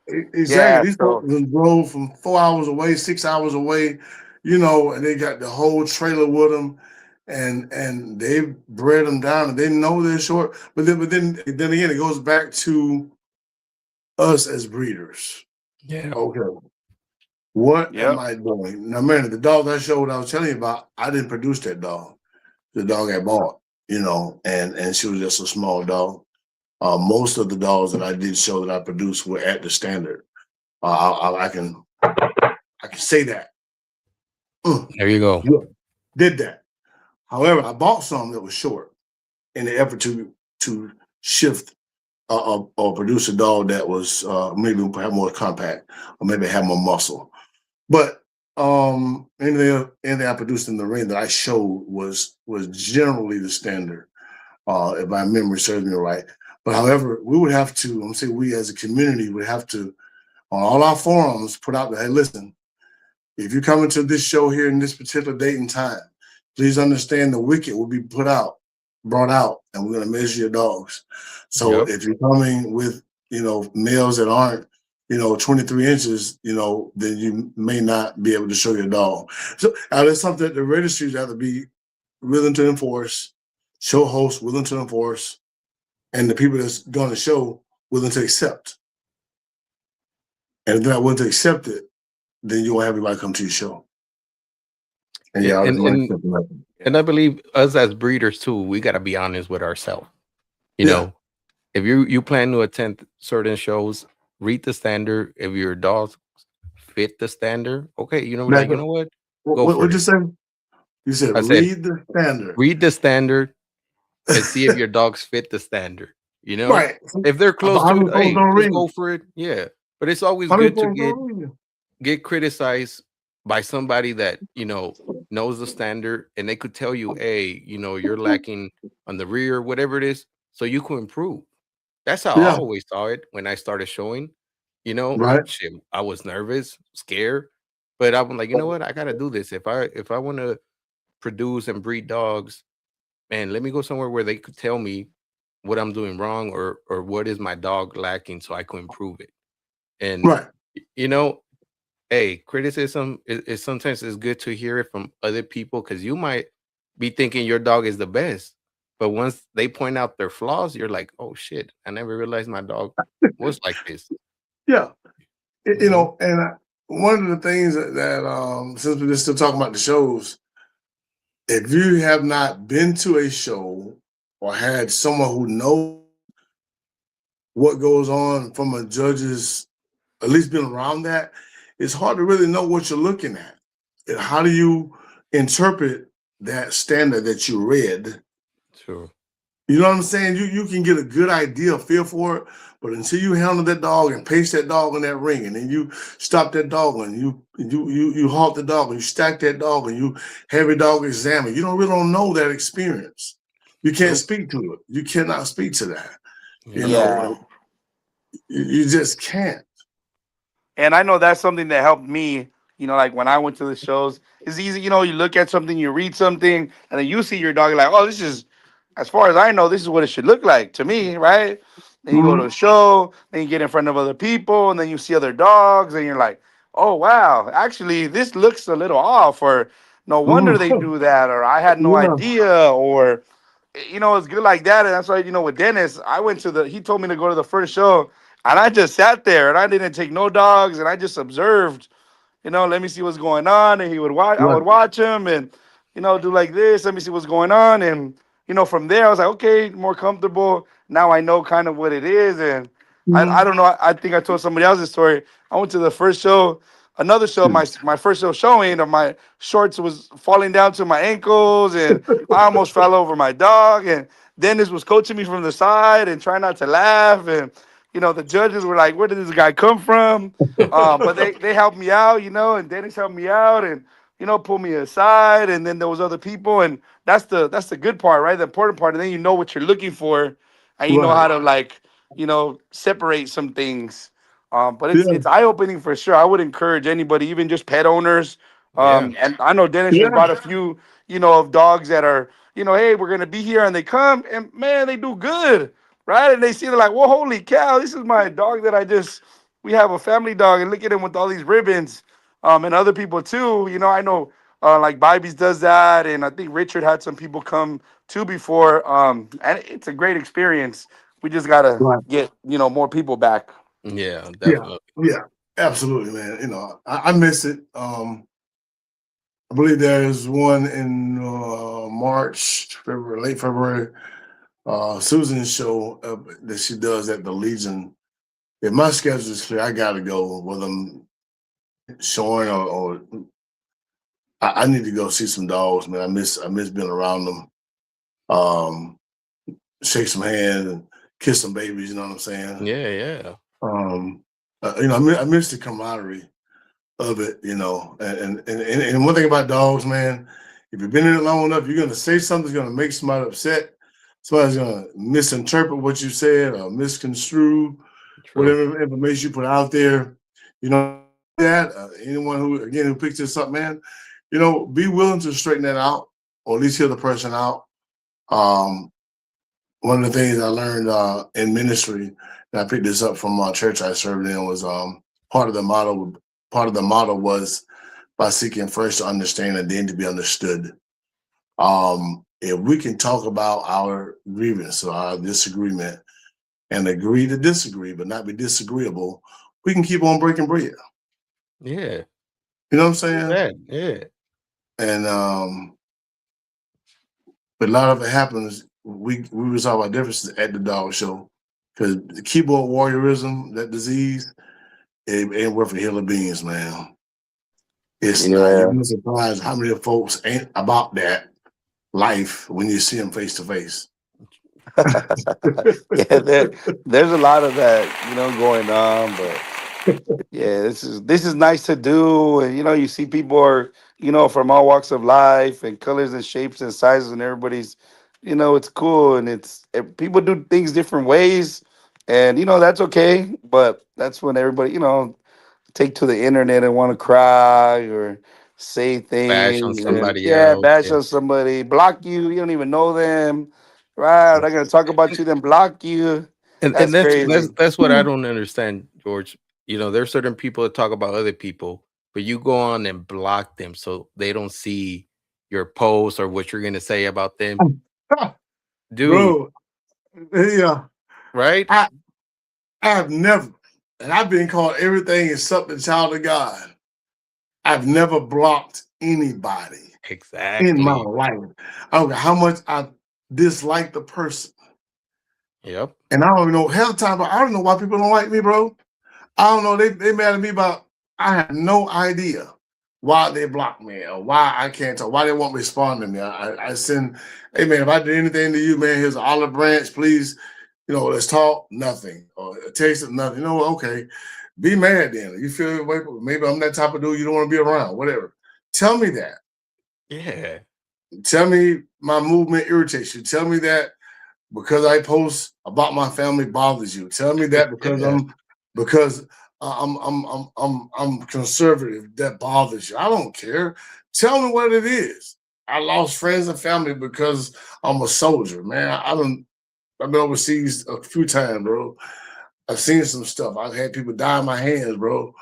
Exactly. These folks drove from 4 hours away, 6 hours away, you know, and they got the whole trailer with them, and they bred them down, and they know they're short. But then again, it goes back to us as breeders. Yeah. Okay. What am I doing? Now, man, the dog I showed, I was telling you about, I didn't produce that dog. The dog I bought, you know, and she was just a small dog. Most of the dogs that I did show that I produced were at the standard. I can say that. There you go. Did that. However, I bought some that was short in the effort to shift or produce a dog that was maybe have more compact or maybe have more muscle. But anything I produced in the ring that I showed was generally the standard, if my memory serves me right. But however, we would have to, I'm saying we as a community would have to, on all our forums, put out there, hey, listen, if you're coming to this show here in this particular date and time, please understand the wicket will be brought out, and we're going to measure your dogs. So if you're coming with, you know, males that aren't, you know, 23 inches, you know, then you may not be able to show your dog. So that's something that the registries have to be willing to enforce, show hosts willing to enforce, and the people that's going to show willing to accept. And if they're not willing to accept it, then you won't have everybody come to your show. And I believe us as breeders too, we got to be honest with ourselves. You know, if you plan to attend certain shows, read the standard. If your dogs fit the standard, okay, you know, like, you know what? What'd you say? You said read the standard. Read the standard and see if your dogs fit the standard. You know, right? If they're close to it, hey, just go for it. Yeah, but it's always good to get criticized by somebody that knows the standard, and they could tell you, hey, you're lacking on the rear, whatever it is, so you can improve. That's how I Yeah, always saw it when I started showing. right. Shit, I was nervous, scared, but I'm like, you know what, I gotta do this. If I want to produce and breed dogs, man, let me go somewhere where they could tell me what I'm doing wrong, or what is my dog lacking, so I can improve it. And Right. you know, hey, criticism is sometimes it's good to hear it from other people, because you might be thinking your dog is the best, but once they point out their flaws, you're like, oh shit, I never realized my dog was like this. Yeah. You know? And one of the things since we're just still talking about the shows, if you have not been to a show or had someone who knows what goes on from a judge's, at least been around that, it's hard to really know what you're looking at. And how do you interpret that standard that you read? Sure. You know what I'm saying? You can get a good idea, feel for it, but until you handle that dog and pace that dog in that ring, and then you stop that dog and you halt the dog and you stack that dog and you have your dog examined, you don't know that experience. You can't Nope. speak to it. You cannot speak to that. You Yeah. know, you just can't. And I know that's something that helped me, like when I went to the shows. It's easy, you look at something, you read something, and then you see your dog, you're like, oh, this is, as far as I know, this is what it should look like to me, right? Then you go to a Mhm. show, then you get in front of other people, and then you see other dogs, and you're like, oh, wow, actually, this looks a little off, or no wonder they Mhm. do that, or I had no Yeah. idea, or, it's good like that. And that's why, with Dennis, he told me to go to the first show, and I just sat there, and I didn't take no dogs, and I just observed, let me see what's going on. And he would watch, I Right. would watch him and, do like this, let me see what's going on. And, from there, I was like, okay, more comfortable. Now I know kind of what it is. And I Mhm. don't know. I think I told somebody else's story. I went to the first show, another show, my first show showing, and my shorts was falling down to my ankles, and I almost fell over my dog. And Dennis was coaching me from the side and trying not to laugh. And, the judges were like, where did this guy come from? But they helped me out, and Dennis helped me out and pulled me aside, and then there was other people, and that's the good part, right? The important part, and then you know what you're looking for, and you know Right. how to like separate some things. But Yeah. it's eye opening for sure. I would encourage anybody, even just pet owners. Yeah. And I know Dennis has Yeah. brought a few of dogs that are hey, we're gonna be here, and they come and man, they do good, right? And they see, they're like, well, holy cow, this is my dog that we have a family dog, and look at him with all these ribbons. And other people too. I know like Bibes does that, and I think Richard had some people come too before. And it's a great experience. We just gotta Right. get more people back. Yeah, Yeah. definitely. Yeah. Absolutely, man. I miss it. I believe there's one in March, February, late February. Susan's show that she does at the Legion. If my schedule is clear, I gotta go. Whether I'm showing or I need to go see some dogs, man. I miss being around them. Um, Shake some hands and kiss some babies. You know what I'm saying? Yeah, yeah. Um, I miss the camaraderie of it. And one thing about dogs, man, if you've been in it long enough, you're gonna say something's gonna make somebody upset. Somebody's gonna misinterpret what you said or misconstrue True. whatever information you put out there. That anyone who picks this up, man, be willing to straighten that out or at least hear the person out. Um, One of the things I learned in ministry, and I picked this up from my church I served in, was part of the motto. Part of the motto was by seeking first to understand and then to be understood. If we can talk about our grievance or our disagreement and agree to disagree, but not be disagreeable, we can keep on breaking bread. Yeah. You know what I'm Do saying? that. Yeah. And but a lot of it happens. We resolve our differences at the dog show because the keyboard warriorism, that disease, it ain't worth a hill of beans, man. It's not. You'll Yeah. be surprised how many folks ain't about that life when you see them face to face. Yeah, there's a lot of that, going on, but Yeah, this is nice to do, and you see people are from all walks of life and colors and shapes and sizes, and everybody's it's cool, and people do things different ways, and that's okay. But that's when everybody take to the internet and want to cry or say Bash on things, and somebody yeah, else. bash Yeah. on somebody, block you don't even know them, right? They're gonna talk about you, then block you. And That's crazy. that's what I don't understand, George. There's certain people that talk about other people, but you go on and block them so they don't see your post or what you're gonna say about them. Dude, Bro, yeah, right? I I've never, and I've been called everything except the child of God. I've never blocked anybody in my Exactly. life. I don't care how much I dislike the person. Yep. And I don't even know half the time, but I don't know why people don't like me, bro. I don't know. They mad at me about I have no idea why they block me or why I can't talk, why they won't respond to me. I send, hey man, if I did anything to you, man, here's an olive branch, please, let's talk, nothing. Or a text, nothing. Okay. Be mad then. You feel maybe I'm that type of dude you don't want to be around, whatever. Tell me that. Yeah. Tell me my movement irritates you. Tell me that because I post about my family bothers you. Tell me that Yeah. because I'm conservative that bothers you. I don't care. Tell me what it is. I lost friends and family because I'm a soldier, man. I've been overseas a few times, bro. I've seen some stuff. I've had people die in my hands, bro.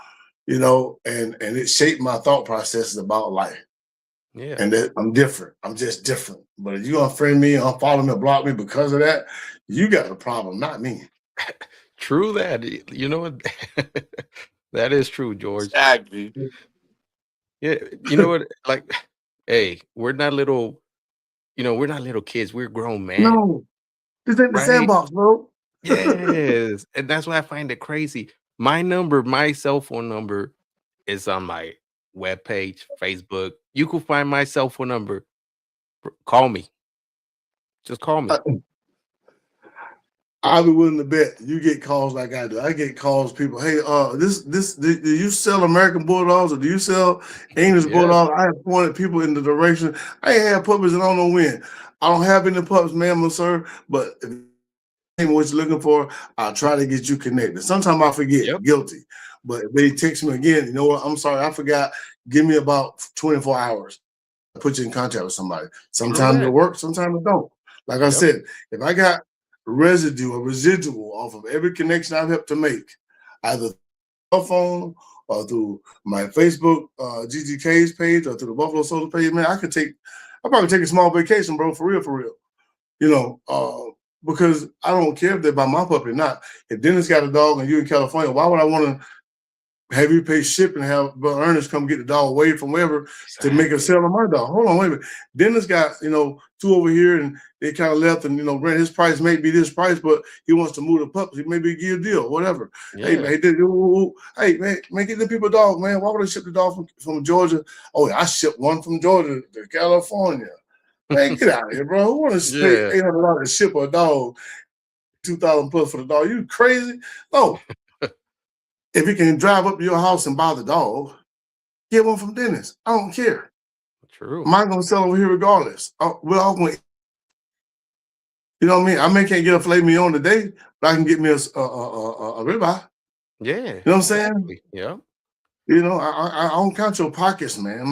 And it shaped my thought processes about life. Yeah. And that I'm different. I'm just different. But if you unfriend me, unfollow me, or block me because of that, you got a problem, not me. True that. You know what? That is true, George. Exactly. Yeah. You know what? Like, hey, we're not little kids. We're grown men, No, this ain't the right? sandbox, bro. Yes. And that's why I find it crazy. My cell phone number is on my webpage, Facebook. You can find my cell phone number. Call me. Just call me. I'll be willing to bet you get calls like I do. I get calls, people, hey, do you sell American Bulldogs or do you sell English Yeah. Bulldogs? I have pointed people in the direction. I ain't had puppies and I don't know when. I don't have any pups, ma'am, sir, but if what you're looking for, I'll try to get you connected. Sometimes I forget, Yep. guilty. But if they text me again, you know what? I'm sorry, I forgot. Give me about 24 hours. I'll put you in contact with somebody. True Sometimes it that. works, sometimes it don't. Like I Yep. said, if I got residual off of every connection I've helped to make, either cell phone or through my Facebook GGK's page or through the Buffalo Soldier page, man, I'll probably take a small vacation, bro, for real, for real. Because I don't care if they're by my puppy or not. If Dennis got a dog and you in California, why would I want to have you pay shipping and have Ernest come get the dog away from wherever to make a Exactly. sale on my dog? Hold on, wait a minute. Dennis got, two over here and they kind of left and, rent his price may be this price, but he wants to move the pups. He maybe give a deal, whatever. Hey, Yeah. man, hey, man, get the people a dog, man. Why would I ship the dog from Georgia? Oh, yeah, I shipped one from Georgia to California. Man, get out of here, bro. Who want to pay Yeah. $800 to ship a dog, 2,000 plus for the dog? You crazy? No. If you can drive up to your house and buy the dog, get one from Dennis. I don't care. True. Mine gonna sell over here regardless. We're all going. You know what I mean? I may can't get a filet mignon today, but I can get me a ribeye. Yeah. You know what I'm saying? Exactly. Yeah. I don't count your pockets, man.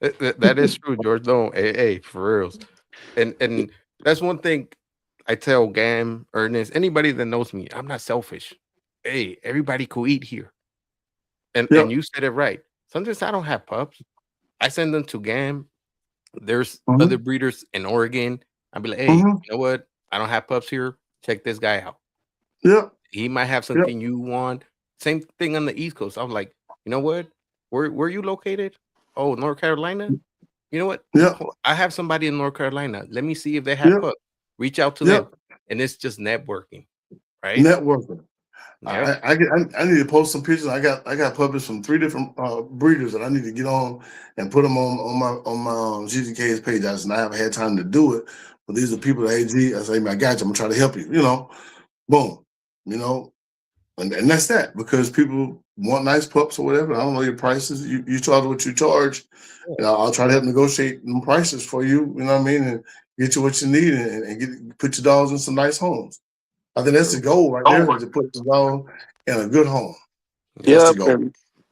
That is true, George. No, hey, for reals. And that's one thing I tell Gam, Ernest, anybody that knows me, I'm not selfish. Hey, everybody could eat here. And Yep. you said it right. Sometimes I don't have pups. I send them to Gam. There's other Mm-hmm. breeders in Oregon. I'd be like, hey, Mm-hmm. you know what? I don't have pups here. Check this guy out. Yep. He might have Yep. something you want. Same thing on the East Coast. I was like, you know what? Where you located? Oh, North Carolina. You know what? Yep. I have somebody in North Carolina. Let me see if they have Yep. pups. Reach out to them, Yep. and it's just networking, right? Networking. Yep. I need to post some pictures. I got puppies from 3 different breeders that I need to get on and put them on my GGK's page. I haven't had time to do it, but these are people that AG. I say, man, I got you. I'm gonna try to help you. Boom. You know, and that's that, because people want nice pups or whatever. I don't know your prices. You charge what you charge. And I'll try to help negotiate them prices for you. You know what I mean? And get you what you need and put your dogs in some nice homes. I think that's the goal right there, is to put the dog in a good home. That's the Yep, goal.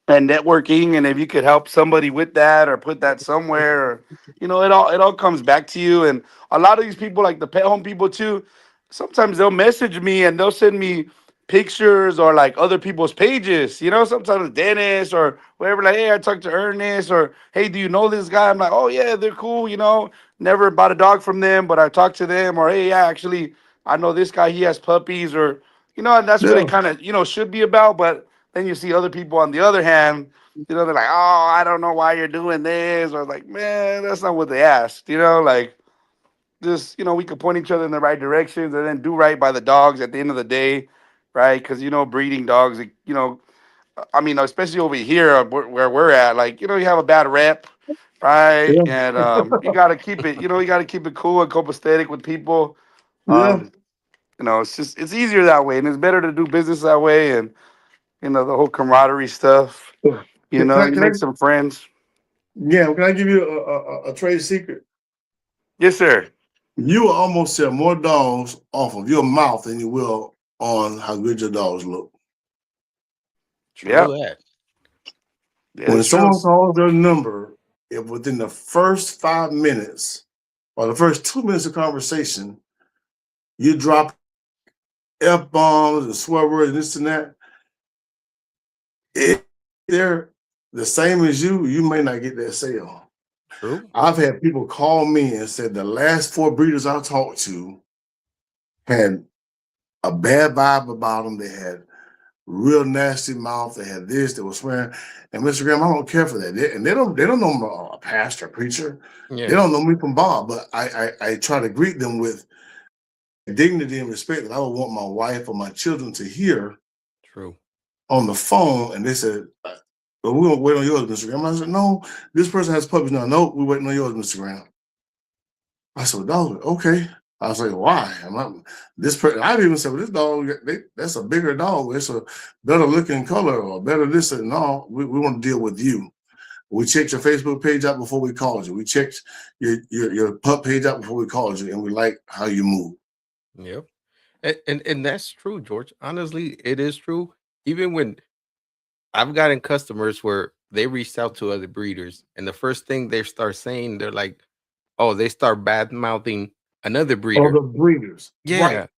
and networking, and if you could help somebody with that or put that somewhere, or it all comes back to you. And a lot of these people, like the pet home people too, sometimes they'll message me and they'll send me pictures or like other people's pages. Sometimes Dennis or whatever, like, hey, I talked to Ernest, or hey, do you know this guy? I'm like, oh yeah, they're cool. Never bought a dog from them, but I talked to them. Or hey, yeah, actually, I know this guy. He has puppies, or and that's what Yeah. it kind of should be about. But then you see other people on the other hand, they're like, oh, I don't know why you're doing this. Or like, man, that's not what they asked. Like, just, we could point each other in the right directions and then do right by the dogs at the end of the day, right? Because, breeding dogs, I mean, especially over here where we're at, like, you have a bad rep, right? Yeah. And you got to keep it, you got to keep it cool and copacetic with people. Yeah. Um, it's easier that way, and it's better to do business that way. And, the whole camaraderie stuff. You Can I, you can I, make some friends. yeah, can I give you a trade secret? Yes, sir. You will almost sell more dogs off of your mouth than you will on how good your dogs look. True Yeah, that. When it's true. someone calls their number, if within the first 5 minutes or the first 2 minutes of conversation, you drop F bombs and swear words and this and that, if they're the same as you may not get that sale. True. I've had people call me and said the last 4 breeders I talked to had a bad vibe about them. They had real nasty mouth. They had this. They were swearing. And Mr. Graham, I don't care for that. They don't know me, a pastor, preacher. Yeah. They don't know me from Bob. But I try to greet them with dignity and respect that I would want my wife or my children to hear True. on the phone. And they said, "But we're gonna wait on yours, Mr. Graham." I said, "No, this person has puppies now. No, we're waiting on yours, Mr. Graham." I said, "Dog, okay." I was like, "Why?" This person. I've even said, "Well, this dog, that's a bigger dog. It's a better looking color or better this and no. We want to deal with you. We checked your Facebook page out before we called you. We checked your pup page out before we called you, and we like how you move." Yep. And that's true, George. Honestly, it is true. Even when I've gotten customers where they reached out to other breeders, and the first thing they start saying, they're like, oh, they start bad mouthing another breeder. Other breeders, Yeah. right?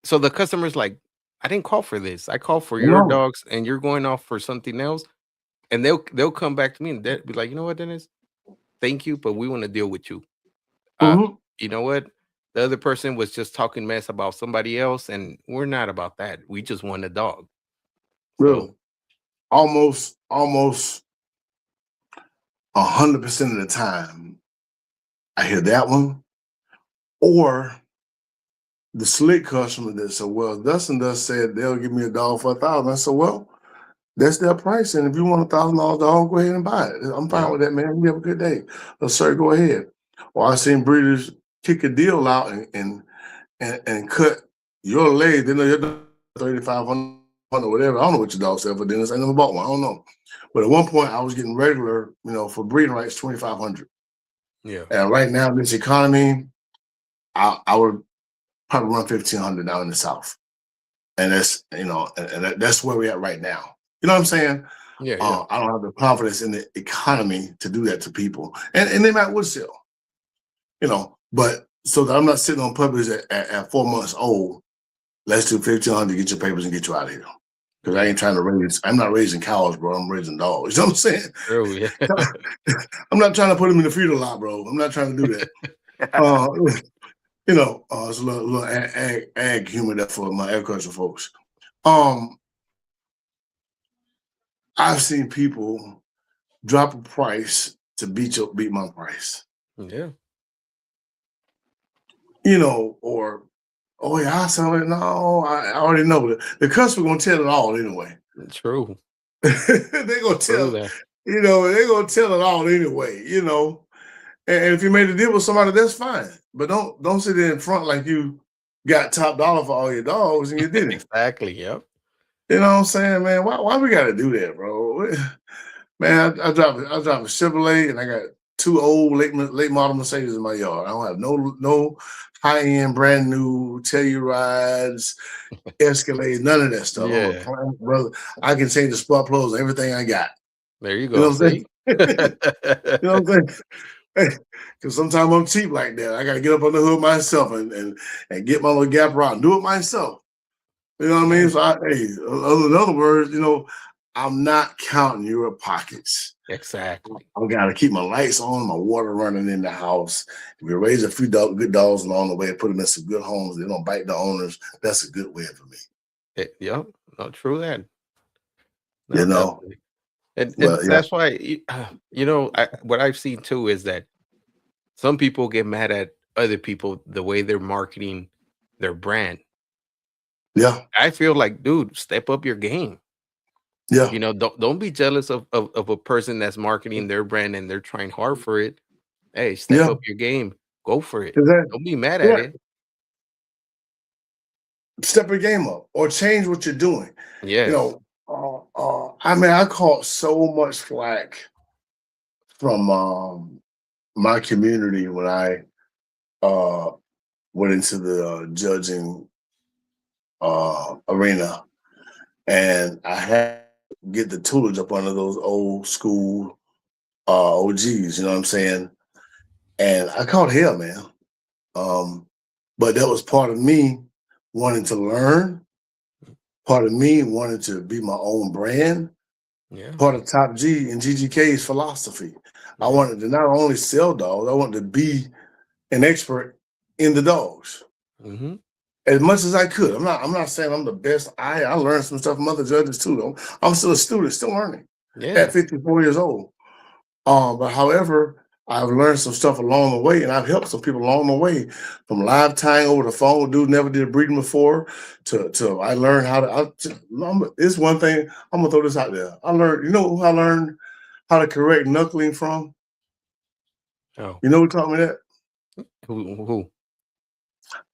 So the customer's like, I didn't call for this. I called for your No. dogs, and you're going off for something else. And they'll come back to me and they'll be like, you know what, Dennis? Thank you, but we want to deal with you. Mhm. You know what? The other person was just talking mess about somebody else, and we're not about that. We just want a dog. Really, almost 100% of the time, I hear that one, or the slick customer that said, "Well, thus and thus said they'll give me a dog for $1,000." I said, "Well, that's their price, and if you want $1,000 dog, go ahead and buy it. I'm fine Yeah. with that, man. You have a good day." Sir, go ahead. Or I seen breeders kick a deal out and cut your leg. They know your dog 3,500 or whatever. I don't know what your dog said for Dennis. I never bought one. I don't know. But at one point, I was getting regular, for breeding rights, 2,500. Yeah. And right now, this economy, I would probably run 1,500 down in the South. And that's, that's where we're at right now. You know what I'm saying? Yeah. I don't have the confidence in the economy to do that to people. And they might would sell, but so that I'm not sitting on puppies at 4 months old. Let's do 1,500 to get your papers and get you out of here. Because I ain't trying to I'm not raising cows, bro. I'm raising dogs. You know what I'm saying? True, yeah. I'm not trying to put them in the feeder lot, bro. I'm not trying to do that. It's a little ag humor there for my agriculture folks. I've seen people drop a price to beat my price. Yeah. Or, oh yeah, I sell it. No, I already know that the customer gonna tell it all anyway. True. They're gonna tell, that. they're gonna tell it all anyway, And if you made a deal with somebody, that's fine. But don't sit there in front like you got top dollar for all your dogs and you didn't. Exactly. Yep. You know what I'm saying, man? Why we gotta do that, bro? Man, I drive a Chevrolet and I got two old late model Mercedes in my yard. I don't have no high end brand new Tellurides, Escalade, none of that stuff. I'm a Yeah. client, brother. I can change the spark plugs and everything I got. There you You go. know what I'm See? saying? You know what I'm saying? Because sometimes I'm cheap like that. I got to get up on the hood myself and get my little gap around, do it myself. You know what I mean? So, in other words, you know, I'm not counting your pockets. Exactly. I got to keep my lights on, my water running in the house. If we raise a few good dogs along the way, put them in some good homes, they don't bite the owners. That's a good win for me. Yep. No, true that. You know? Definitely. And Well, yeah. that's why you know, what I've seen too is that some people get mad at other people the way they're marketing their brand. Yeah. I feel like, dude, step up your game. Yeah. You know, don't be jealous of a person that's marketing their brand and they're trying hard for it. Hey, step Yeah. up your game. Go for it. Exactly. Don't be mad Yeah. at it. Step your game up or change what you're doing. Yes. You know, I mean, I caught so much flack from my community when I went into the judging arena, and I had to get the tutelage up under those old school OGs. You know what I'm saying? And I caught hell, man. But that was part of me wanting to learn. Part of me wanted to be my own brand. Yeah. Part of Top G and GGK's philosophy. I wanted to not only sell dogs, I wanted to be an expert in the dogs Mm-hmm. as much as I could. I'm not saying I'm the best. I learned some stuff from other judges too, though. I'm still a student, still learning Yeah. at 54 years old. But however, I've learned some stuff along the way, and I've helped some people along the way, from live tying over the phone. Dude never did breeding before. To I learned how to. It's one thing. I'm gonna throw this out there. I learned. You know who I learned how to correct knuckling from? Oh, You know who taught me that? who?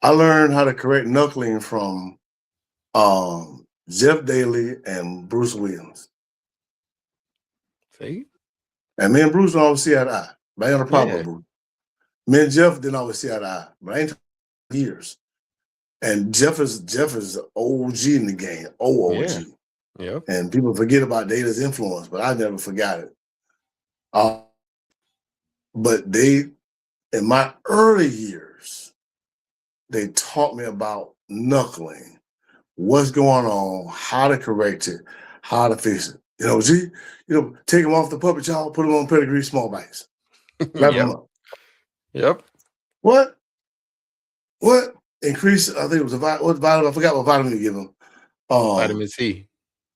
I learned how to correct knuckling from Jeff Daly and Bruce Williams. See? And me and Bruce don't always see eye to eye. But I ain't got a problem Yeah. with Bruce. Me and Jeff didn't always see eye to eye, but I ain't years. And Jeff is OG in the game, OG. Yeah. Yep. And people forget about Data's influence, but I never forgot it. But they, in my early years, they taught me about knuckling, what's going on, how to correct it, how to fix it. You know, take them off the puppy chow, put them on pedigree small bites. Wrap them Yep. up. Yep. What? Increase, I think it was what vitamin, I forgot what vitamin to give them. Vitamin C.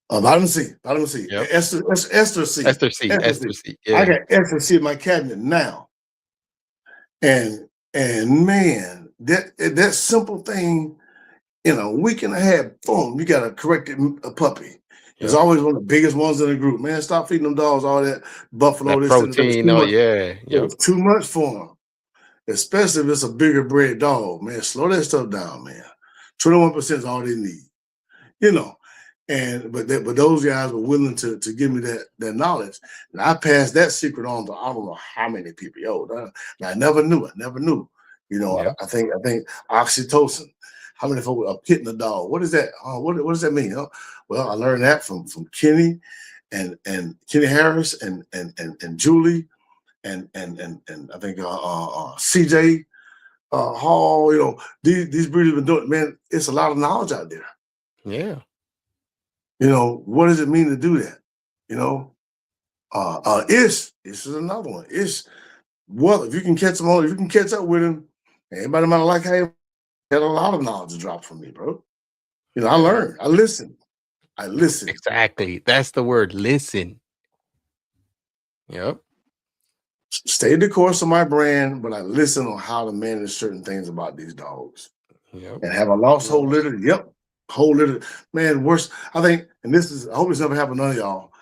Vitamin C. Yep. Ester C. Esther C. Esther C. Yeah. I got Ester C in my cabinet now. And man, that simple thing, in a week and a half, boom, you got a corrected a puppy. It's Yep. always one of the biggest ones in the group. Man, stop feeding them dogs all that buffalo. That this and that. protein. Oh yeah. Yep. It's too much for them. Especially if it's a bigger bred dog, man. Slow that stuff down, man. 21% is all they need. You know. And but those guys were willing to give me that knowledge. And I passed that secret on to I don't know how many people. I never knew. You know, Yep. I think oxytocin. How many folks are pitting a dog? What is that? What does that mean? Well, I learned that from Kenny and Kenny Harris and Julie and I think CJ Hall. You know, these breeders been doing. Man, it's a lot of knowledge out there. Yeah. You know, what does it mean to do that? You know, this is another one. Well, if you can catch them on, if you can catch up with him, anybody might like how you had a lot of knowledge to drop from me, bro. You know, I learned, I listened. Exactly. That's the word. Listen. Yep. Stayed the course of my brand, but I listen on how to manage certain things about these dogs. Yep. And have I lost whole litter? Yep. Whole litter. Man, worse. I think, and I hope it's never happened to none of y'all.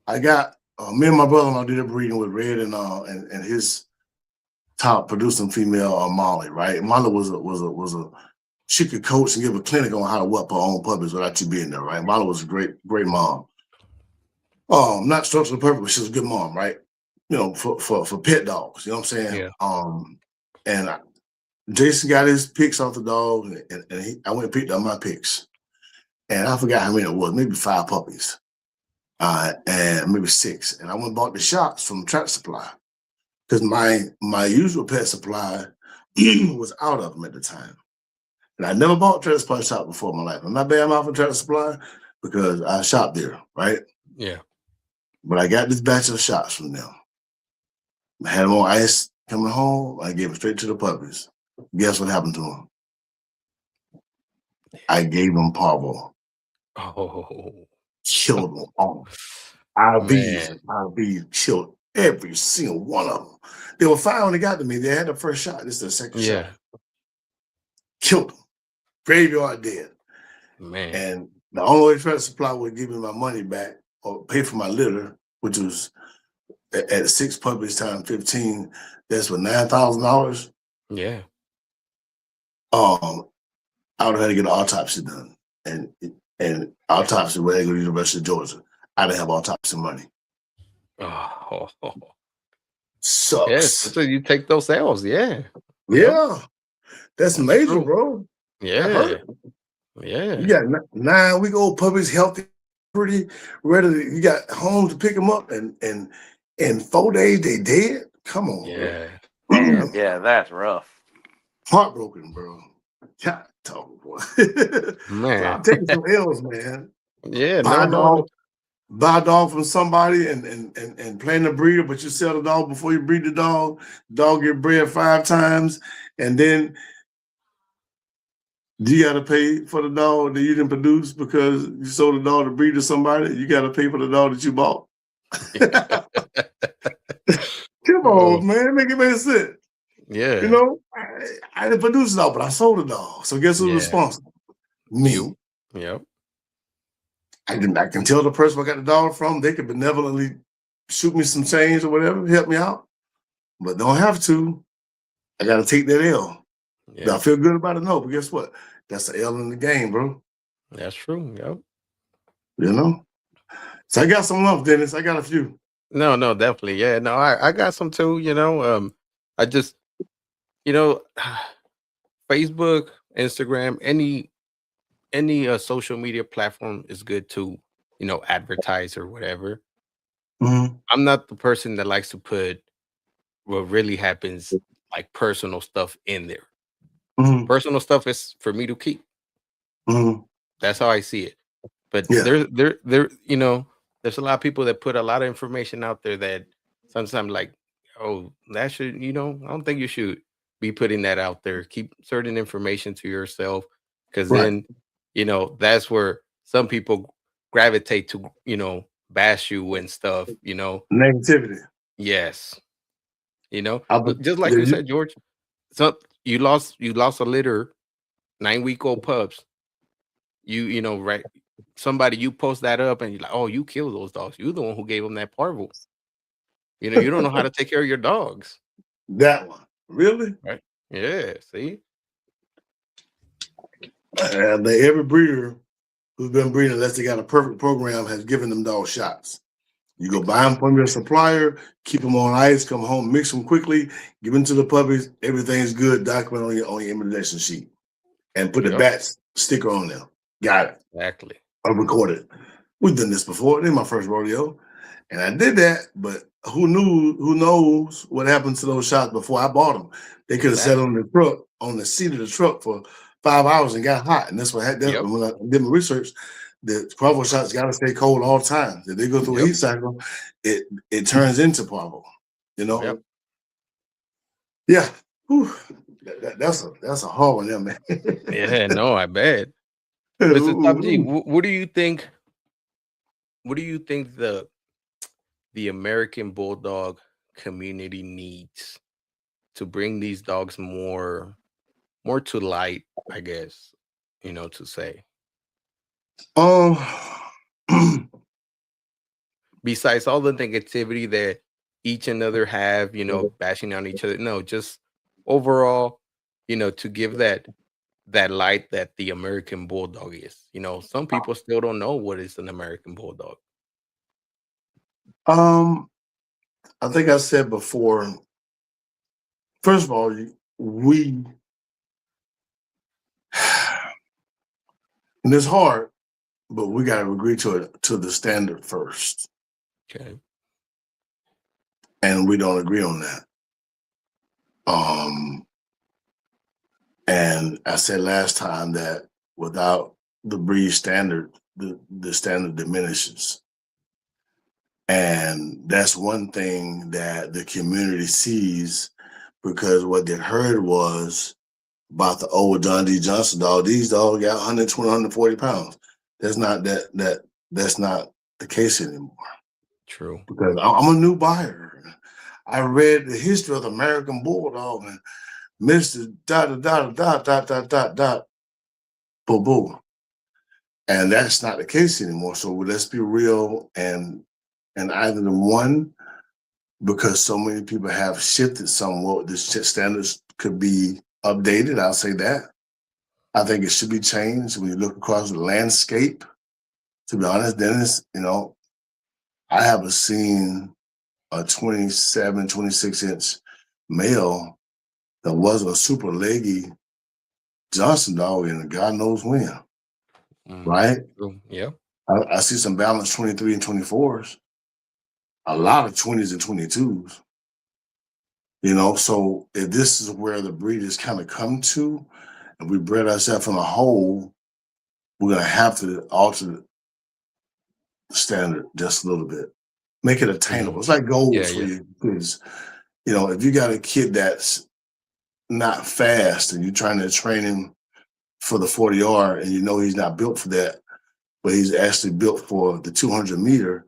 I got me and my brother-in-law did a breeding with Red and his top producing female, Molly, right? Molly was she could coach and give a clinic on how to whoop her own puppies without you being there, right? Marla was a great mom. Not structurally perfect, but she was a good mom, right? You know, for pet dogs, you know what I'm saying? Yeah. And Jason got his picks off the dog, and I went and picked up my picks. And I forgot how many it was, maybe 5 puppies. And maybe 6. And I went and bought the shots from Tractor Supply. Because my usual pet supply was out of them at the time. And I never bought Tractor Supply shop before in my life. I'm not bad off of Tractor Supply because I shopped there, right? Yeah. But I got this batch of shots from them. I had them on ice coming home. I gave them straight to the puppies. Guess what happened to them? I gave them parvo. Oh Killed them all. man. IVs killed every single one of them. They were fine when they got to me. They had the first shot. This is the second Yeah. shot. Killed them. Graveyard dead. Man. And the only way Tractor Supply would give me my money back or pay for my litter, which was at 6 puppies times 15, that's what, $9,000. Yeah. I would have had to get an autopsy done, and autopsy where I go to the University of Georgia. I didn't have autopsy money. Oh. Sucks. Yes. So you take those L's. Yeah. Yeah, that's major, true. bro. That Yeah. hurt. Yeah. You got 9-week-old puppies, healthy, pretty, ready. You got home to pick them up, and in 4 days they dead. Come on, Yeah. bro. Yeah, that's rough. Heartbroken, bro. God, talk, boy. Man. I'm taking some L's, man. Yeah. Buy No. a dog from somebody and plan the breeder, but you sell the dog before you breed the dog. Dog get bred 5 times, and then you got to pay for the dog that you didn't produce because you sold the dog to breed to somebody. You got to pay for the dog that you bought. Come on, man, make it make sense. Yeah. You know, I didn't produce the dog, but I sold the dog. So guess who's Yeah. responsible? Me. You. Yep. I can tell the person I got the dog from. They could benevolently shoot me some change or whatever, help me out, but don't have to. I got to take that L. Do I Yeah. feel good about it? No, but guess what? That's the L in the game, bro. That's true. Yep. You know? So I got some love, Dennis. I got a few. No, definitely. Yeah. No, I got some too, you know. I just, you know, Facebook, Instagram, any social media platform is good to, you know, advertise or whatever. Mm-hmm. I'm not the person that likes to put what really happens, like personal stuff in there. Mm-hmm. Personal stuff is for me to keep. Mm-hmm. That's how I see it. But Yeah. there, you know, there's a lot of people that put a lot of information out there that sometimes like, oh, that should, you know, I don't think you should be putting that out there. Keep certain information to yourself, because Right. then, you know, that's where some people gravitate to, you know, bash you and stuff, you know. Negativity. Yes. You know, I be- just like yeah, you said, George. So you lost a litter, 9-week-old pups. You know, right? Somebody, you post that up and you're like, oh, you killed those dogs. You're the one who gave them that parvo. You know, you don't know how to take care of your dogs. That one. Really? Right. Yeah. See? Every breeder who's been breeding, unless they got a perfect program, has given them dog shots. You go buy them from your supplier, keep them on ice, come home, mix them quickly, give them to the puppies. Everything's good. Document on your immunization sheet, and put the Yep. BATS sticker on there. Got it. Exactly. I recorded. We've done this before. This is my first rodeo, and I did that. But who knows what happened to those shots before I bought them? They could have sat on the truck, on the seat of the truck for 5 hours and got hot. And that's what happened. Yep. When I did my research, the parvo shots got to stay cold all the time. If they go through a Yep. heat cycle, it turns into parvo. You know. Yep. Yeah. Whew. That's a hard one, there, man. Yeah. No, I bet. Mr. Top G, what do you think? What do you think the American Bulldog community needs to bring these dogs more to light? I guess, you know, to say, besides all the negativity that each and other have, you know, bashing on each other. No, just overall, you know, to give that that light that the American Bulldog is. You know, some people still don't know what is an American Bulldog. I think I said before. First of all, we and it's hard, but we got to agree to the standard first, Okay. and we don't agree on that. And I said last time that without the breed standard, the standard diminishes. And that's one thing that the community sees, because what they heard was about the old John D. Johnson dog. These dogs got 120, 140 pounds. That's not that's not the case anymore. True. Because I'm a new buyer. I read the history of the American Bulldog and Mr. dot dot dot dot dot dot dot boo boo. And that's not the case anymore. So let's be real, and either the one, because so many people have shifted somewhat, the standards could be updated. I'll say that. I think it should be changed when you look across the landscape. To be honest, Dennis, I haven't seen a 27, 26-inch male that wasn't a super leggy Johnson dog in God knows when, right? True. Yeah. I see some balanced 23 and 24s, a lot of 20s and 22s. So if this is where the breed has kind of come to, and we bred ourselves in a hole, we're gonna have to alter the standard just a little bit, make it attainable. It's like goals for you, because if you got a kid that's not fast and you're trying to train him for the 40-yard, and he's not built for that, but he's actually built for the 200-meter.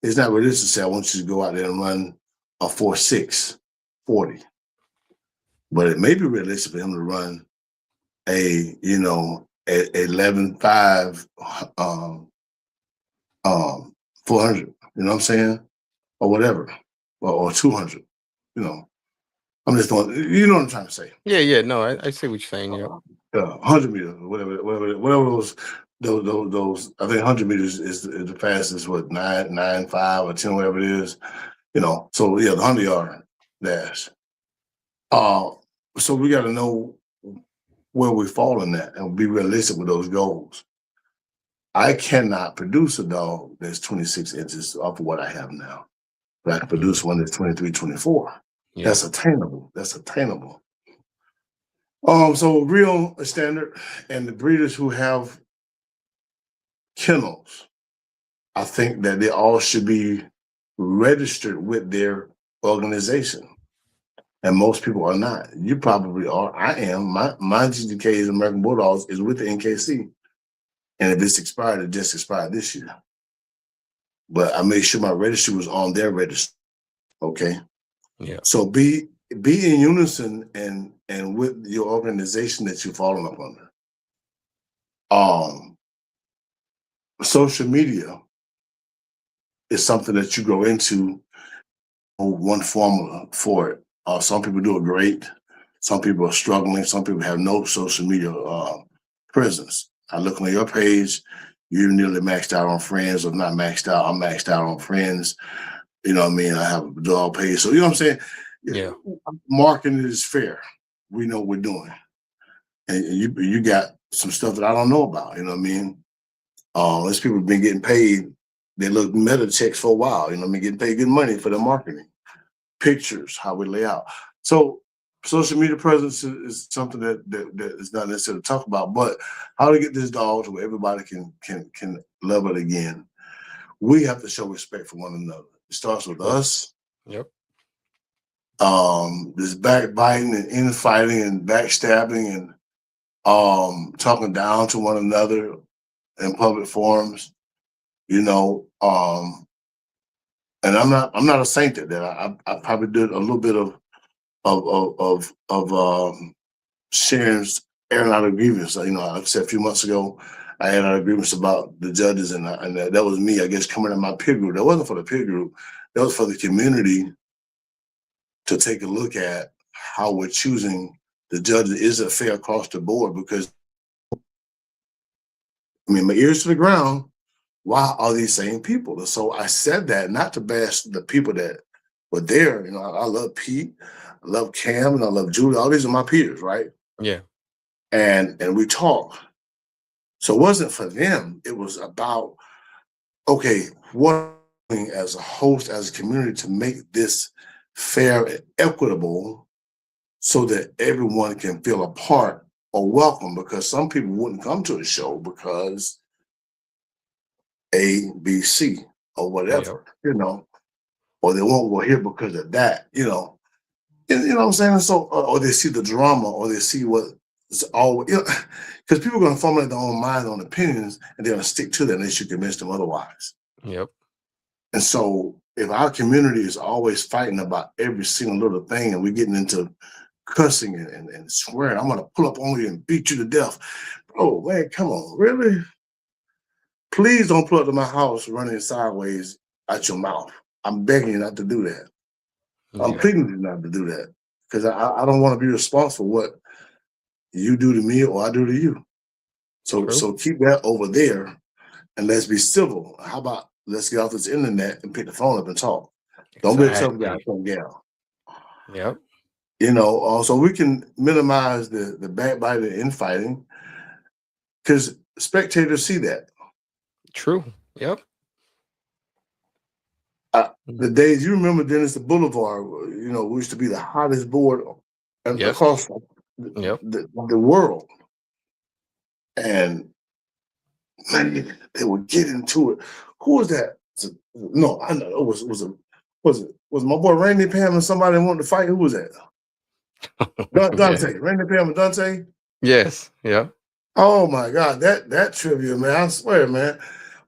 It's not realistic to say, I want you to go out there and run a 4.6 40. But it may be realistic for him to run a 11.5 400, you know what I'm saying? Or whatever. Or 200, I'm just doing, you know what I'm trying to say. Yeah. No, I see what you're saying. Yeah. 100 meters, whatever those. I think 100 meters is the fastest. What, 9.5 or 10, whatever it is. So yeah, the 100-yard dash. So we got to know where we fall in that and be realistic with those goals. I cannot produce a dog that's 26 inches off of what I have now, but I can produce one that's 23, 24. Yeah. That's attainable. So real standard, and the breeders who have kennels, I think that they all should be registered with their organization. And most people are not. You probably are. I am. My GDK is American Bulldogs is with the NKC. And if it's expired, it just expired this year. But I made sure my registry was on their registry. Okay. Yeah. So be in unison and with your organization that you're following up under. Social media is something that you go into, one formula for it. Some people do it great. Some people are struggling. Some people have no social media presence. I look on your page, you're nearly maxed out on friends, or not maxed out. I'm maxed out on friends. You know what I mean? I have a dog page. So, you know what I'm saying? Yeah. Marketing is fair. We know what we're doing. And you got some stuff that I don't know about. You know what I mean? These people have been getting paid. They look meta checks for a while. You know what I mean? Getting paid good money for their marketing. Pictures, how we lay out. So social media presence is something that is not necessarily to talk about, but how to get this dog to where everybody can love it again. We have to show respect for one another. It starts with us. Yep. This backbiting and infighting and backstabbing and talking down to one another in public forums, and I'm not a saint at that. I probably did a little bit of sharing, airing out of grievance. Like I said a few months ago, I had out grievance about the judges, and that was me, I guess, coming in my peer group. That wasn't for the peer group. That was for the community to take a look at how we're choosing the judges. Is it fair across the board? Because I mean, my ears to the ground. Why are these same people? And so I said that not to bash the people that were there. You know, I love Pete, I love Cam, and I love Julie. All these are my peers, right? Yeah. And we talk. So it wasn't for them. It was about, okay, what as a host, as a community, to make this fair and equitable so that everyone can feel a part or welcome, because some people wouldn't come to a show because A, B, C, or whatever, you know, or they won't go here because of that, you know. And, you know what I'm saying? So, or they see the drama, or they see what is all, you know, because people are going to formulate their own minds on opinions, and they're going to stick to that unless you convince them otherwise. Yep. And so, if our community is always fighting about every single little thing, and we're getting into cussing and swearing, I'm going to pull up on you and beat you to death. Oh, man, come on, really? Please don't pull up to my house running sideways out your mouth. I'm begging you not to do that. I'm Yeah. pleading you not to do that, because I don't want to be responsible for what you do to me or I do to you. So True. so keep that over there, and let's be civil. How about let's get off this internet and pick the phone up and talk? Don't be a tough guy, Exactly. tough gal. Yep. You know, so we can minimize the backbiting and infighting, because spectators see that. True. Yep. The days you remember, Dennis, the Boulevard, you know, we used to be the hottest board Yes. across Yep. the world. And man, they would get into it. Who was that? No, I know it was my boy Randy Pam and somebody wanted to fight. Who was that? Dante. Yeah. Randy Pam and Dante. Yes. Yeah. Oh my God, that trivia, man! I swear, man,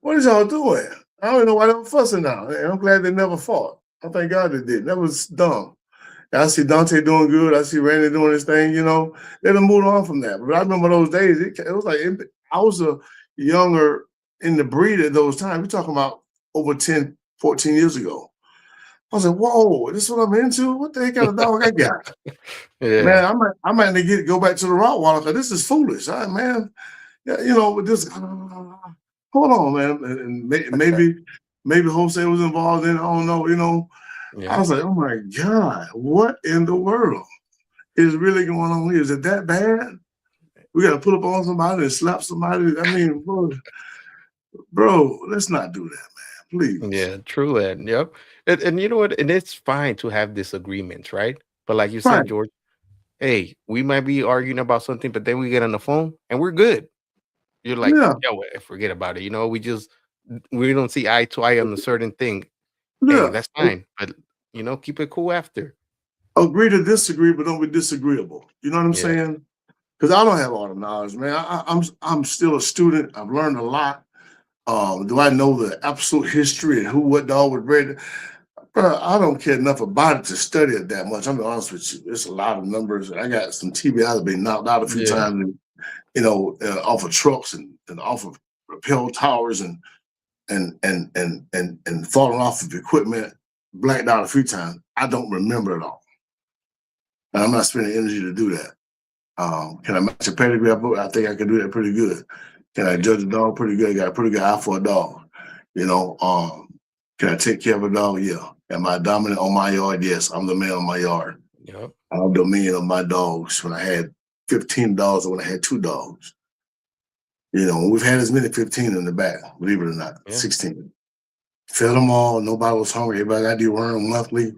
what is y'all doing? I don't even know why they were fussing now. And I'm glad they never fought. I thank God they did. That was dumb. And I see Dante doing good. I see Randy doing his thing. You know, they done moved on from that. But I remember those days. It was like I was a younger in the breed at those times. We're talking about over 10, 14 years ago. I was like, whoa, this is what I'm into? What the heck kind of dog I got? Yeah. Man, I might need to go back to the Rottweiler, because this is foolish. All right, man. Yeah, you know, with this, hold on, man. And maybe Jose was involved in it. I don't know, you know. I Yeah. was like, oh my God, what in the world is really going on here? Is it that bad? We got to put up on somebody and slap somebody? I mean, bro, let's not do that, man. Please. Yeah. True. And yep. And you know what? And it's fine to have disagreements, right? But like you Right. said, George, hey, we might be arguing about something, but then we get on the phone and we're good. You're like, Yeah. yo, forget about it. You know, we don't see eye to eye on a certain thing. Hey, Yeah. that's fine. But you know, keep it cool after. Agree to disagree, but don't be disagreeable. You know what I'm Yeah. saying? Because I don't have all the knowledge, man. I'm still a student. I've learned a lot. Do I know the absolute history and who, what dog was bred? Bro, I don't care enough about it to study it that much. I'm be honest with you. It's a lot of numbers. I got some TBIs been knocked out a few Yeah. times, and, you know, off of trucks and off of rappel towers and falling off of equipment, blacked out a few times. I don't remember it all, and I'm not spending energy to do that. Can I match a pedigree? I think I can do that pretty good. Can I judge a dog pretty good? I got a pretty good eye for a dog. You know, can I take care of a dog? Yeah. Am I dominant on my yard? Yes, I'm the man on my yard. Yep. I have dominion of my dogs when I had 15 dogs or when I had 2 dogs. You know, we've had as many 15 in the back, believe it or not, Yeah. 16. Fed them all. Nobody was hungry. Everybody got dewormed monthly.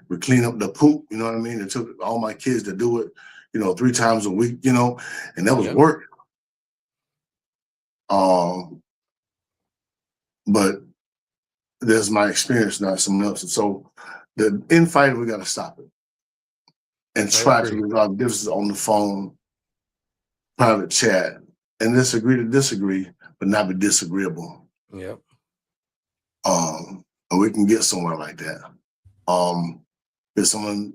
We clean up the poop. You know what I mean? It took all my kids to do it, you know, 3 times a week, you know, and that was Yep. work. But there's my experience, not someone else's. So the infighting, we got to stop it and I try to agree. resolve differences on the phone, private chat, and agree to disagree, but not be disagreeable. Yep. And we can get somewhere like that. If someone,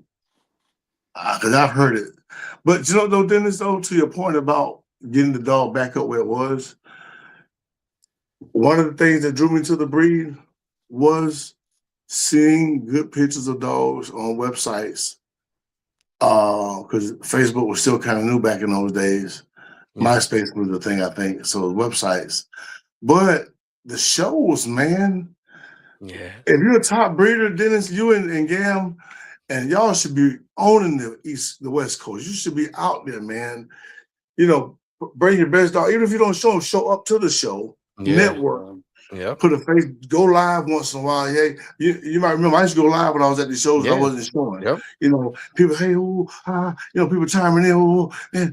because I've heard it, but you know, though, Dennis, though, to your point about getting the dog back up where it was, one of the things that drew me to the breed was seeing good pictures of dogs on websites, because Facebook was still kind of new back in those days. Yeah. MySpace was the thing, I think. So websites. But the shows, man, Yeah. if you're a top breeder, Dennis, you and Gam, and y'all should be owning the West Coast. You should be out there, man. You know, bring your best dog. Even if you don't show up to the show, Yeah. network, Yep. put a face, go live once in a while. Yeah, you might remember I used to go live when I was at the shows. I Yeah. wasn't showing. Yep. You know, people, hey, people chiming in. Man,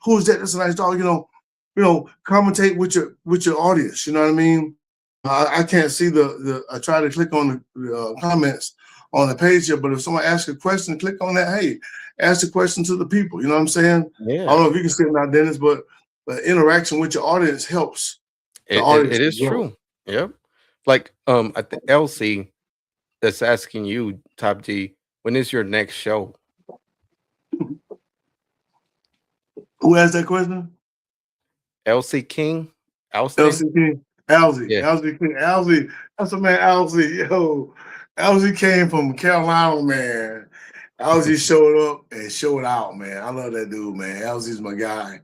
who's that? That's a nice dog. You know, commentate with your audience. You know what I mean? I can't see I try to click on the comments on the page here, but if someone asks a question, click on that. Hey, ask the question to the people. You know what I'm saying? Yeah. I don't know if you can say it now, Dennis, but interaction with your audience helps. It is true. Yep. Like I think Elsie that's asking you, Top G, when is your next show? Who asked that question? Elsie King? Alston? Elsie King. Alsie. Yeah. Alsie King. Alsie. That's a man, Alsie. Yo. Alsie came from Carolina, man. Alsie showed up and showed out, man. I love that dude, man. Alsie's my guy.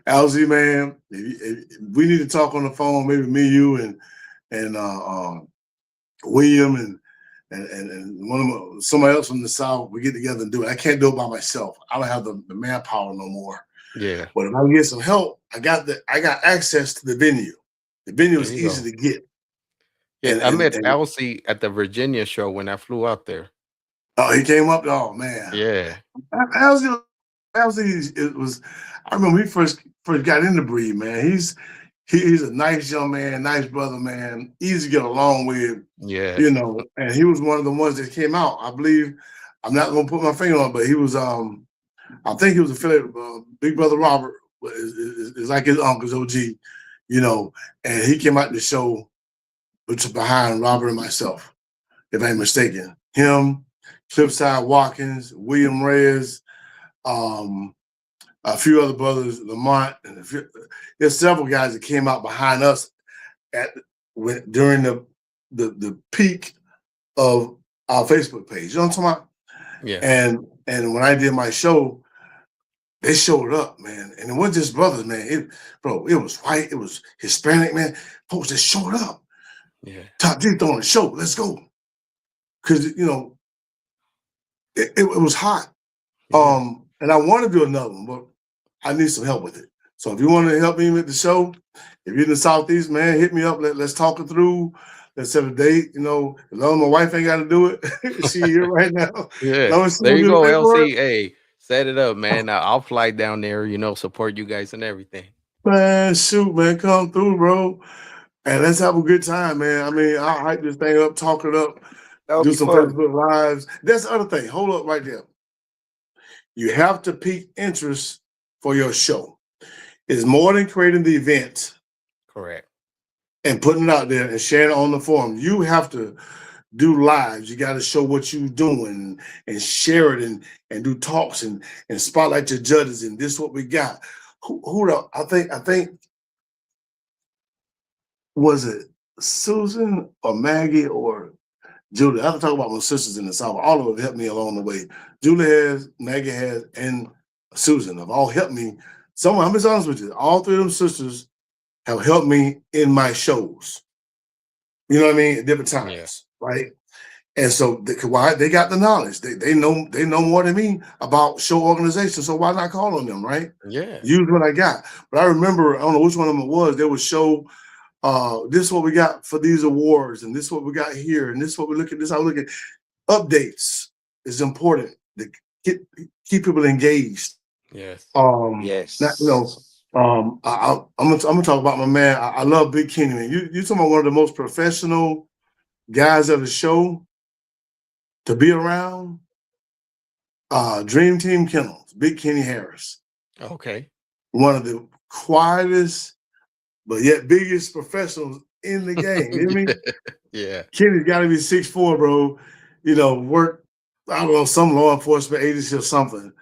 Alsie, man, if we need to talk on the phone, maybe me, you, and William and somebody else from the South, we get together and do it. I can't do it by myself. I don't have the manpower no more. Yeah. But if I can get some help, I got access to the venue. The venue is There you easy to get. Yeah, I met Elsie at the Virginia show when I flew out there. Oh, he came up. Oh man. Yeah. Elsie, it was. I remember he first got into Breed, man. He's a nice young man, nice brother, man. Easy to get along with. Yeah. You know, and he was one of the ones that came out. I believe. I'm not gonna put my finger on it, but he was. I think he was affiliated with Big Brother Robert. Is like his uncle's OG. You know, and he came out the show, which is behind Robert and myself, if I ain't mistaken. Him, Cliffside Watkins, William Reyes, a few other brothers, Lamont, and there's several guys that came out behind us during the peak of our Facebook page. You know what I'm talking about? Yeah. And when I did my show, they showed up, man. And it wasn't just brothers, man. It was white, it was Hispanic, man. Folks that showed up. Yeah. Top G throwing the show. Let's go. Because, you know, it was hot. Yeah. And I want to do another one, but I need some help with it. So if you want to help me with the show, if you're in the Southeast, man, hit me up. Let's talk it through. Let's set a date. You know, as long as my wife ain't got to do it, she here right now. Yeah. There you go, LC. Hey, set it up, man. I'll fly down there, you know, support you guys and everything. Man, shoot, man, come through, bro. And let's have a good time, man. I mean, I'll hype this thing up, talk it up, do some Facebook Lives. That's the other thing. Hold up right there. You have to pique interest for your show. It's more than creating the event. Correct. And putting it out there and sharing it on the forum. You have to do lives. You got to show what you're doing and share it and do talks and spotlight your judges. And this is what we got. I think was it Susan or Maggie or Julie? I have to talk about my sisters in the South. All of them helped me along the way. Julie has, Maggie has, and Susan have all helped me. I'm gonna be honest with you. All three of them sisters have helped me in my shows. You know what I mean? At different times, right? And so why they got the knowledge. They know more than me about show organization. So why not call on them, right? Yeah. Use what I got. But I remember, I don't know which one of them it was, they would show this is what we got for these awards, and this is what we got here, and this is what we look at, this how we look at. Updates is important to keep people engaged. Yes. Yes. You know, I'm gonna talk about my man. I love Big Kenny, man. You talking about one of the most professional guys of the show to be around. Dream Team Kennels, Big Kenny Harris. Okay. One of the quietest, but yet biggest professionals in the game. You hear me? Yeah. Kenny's got to be 6'4", bro. You know, work, I don't know, some law enforcement agency or something.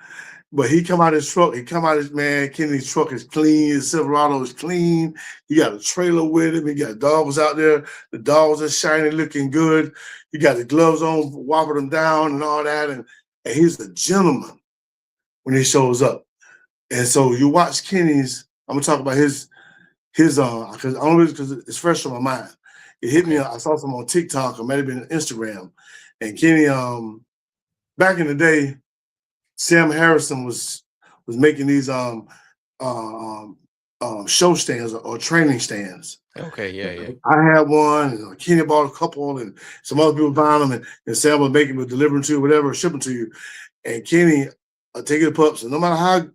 But he come out his truck. Kenny's truck is clean. His Silverado is clean. He got a trailer with him. He got dogs out there. The dogs are shiny, looking good. He got the gloves on, whopping them down and all that. And he's a gentleman when he shows up. And so you watch Kenny's I'm gonna talk about his because it's fresh on my mind. It hit me. I saw some on TikTok or maybe been Instagram, and Kenny. Back in the day, Sam Harrison was making these show stands or training stands. Okay, yeah. I had one, and Kenny bought a couple, and some other people buying them, and Sam was making them, delivering to you, whatever, shipping to you. And Kenny taking the pups, and no matter how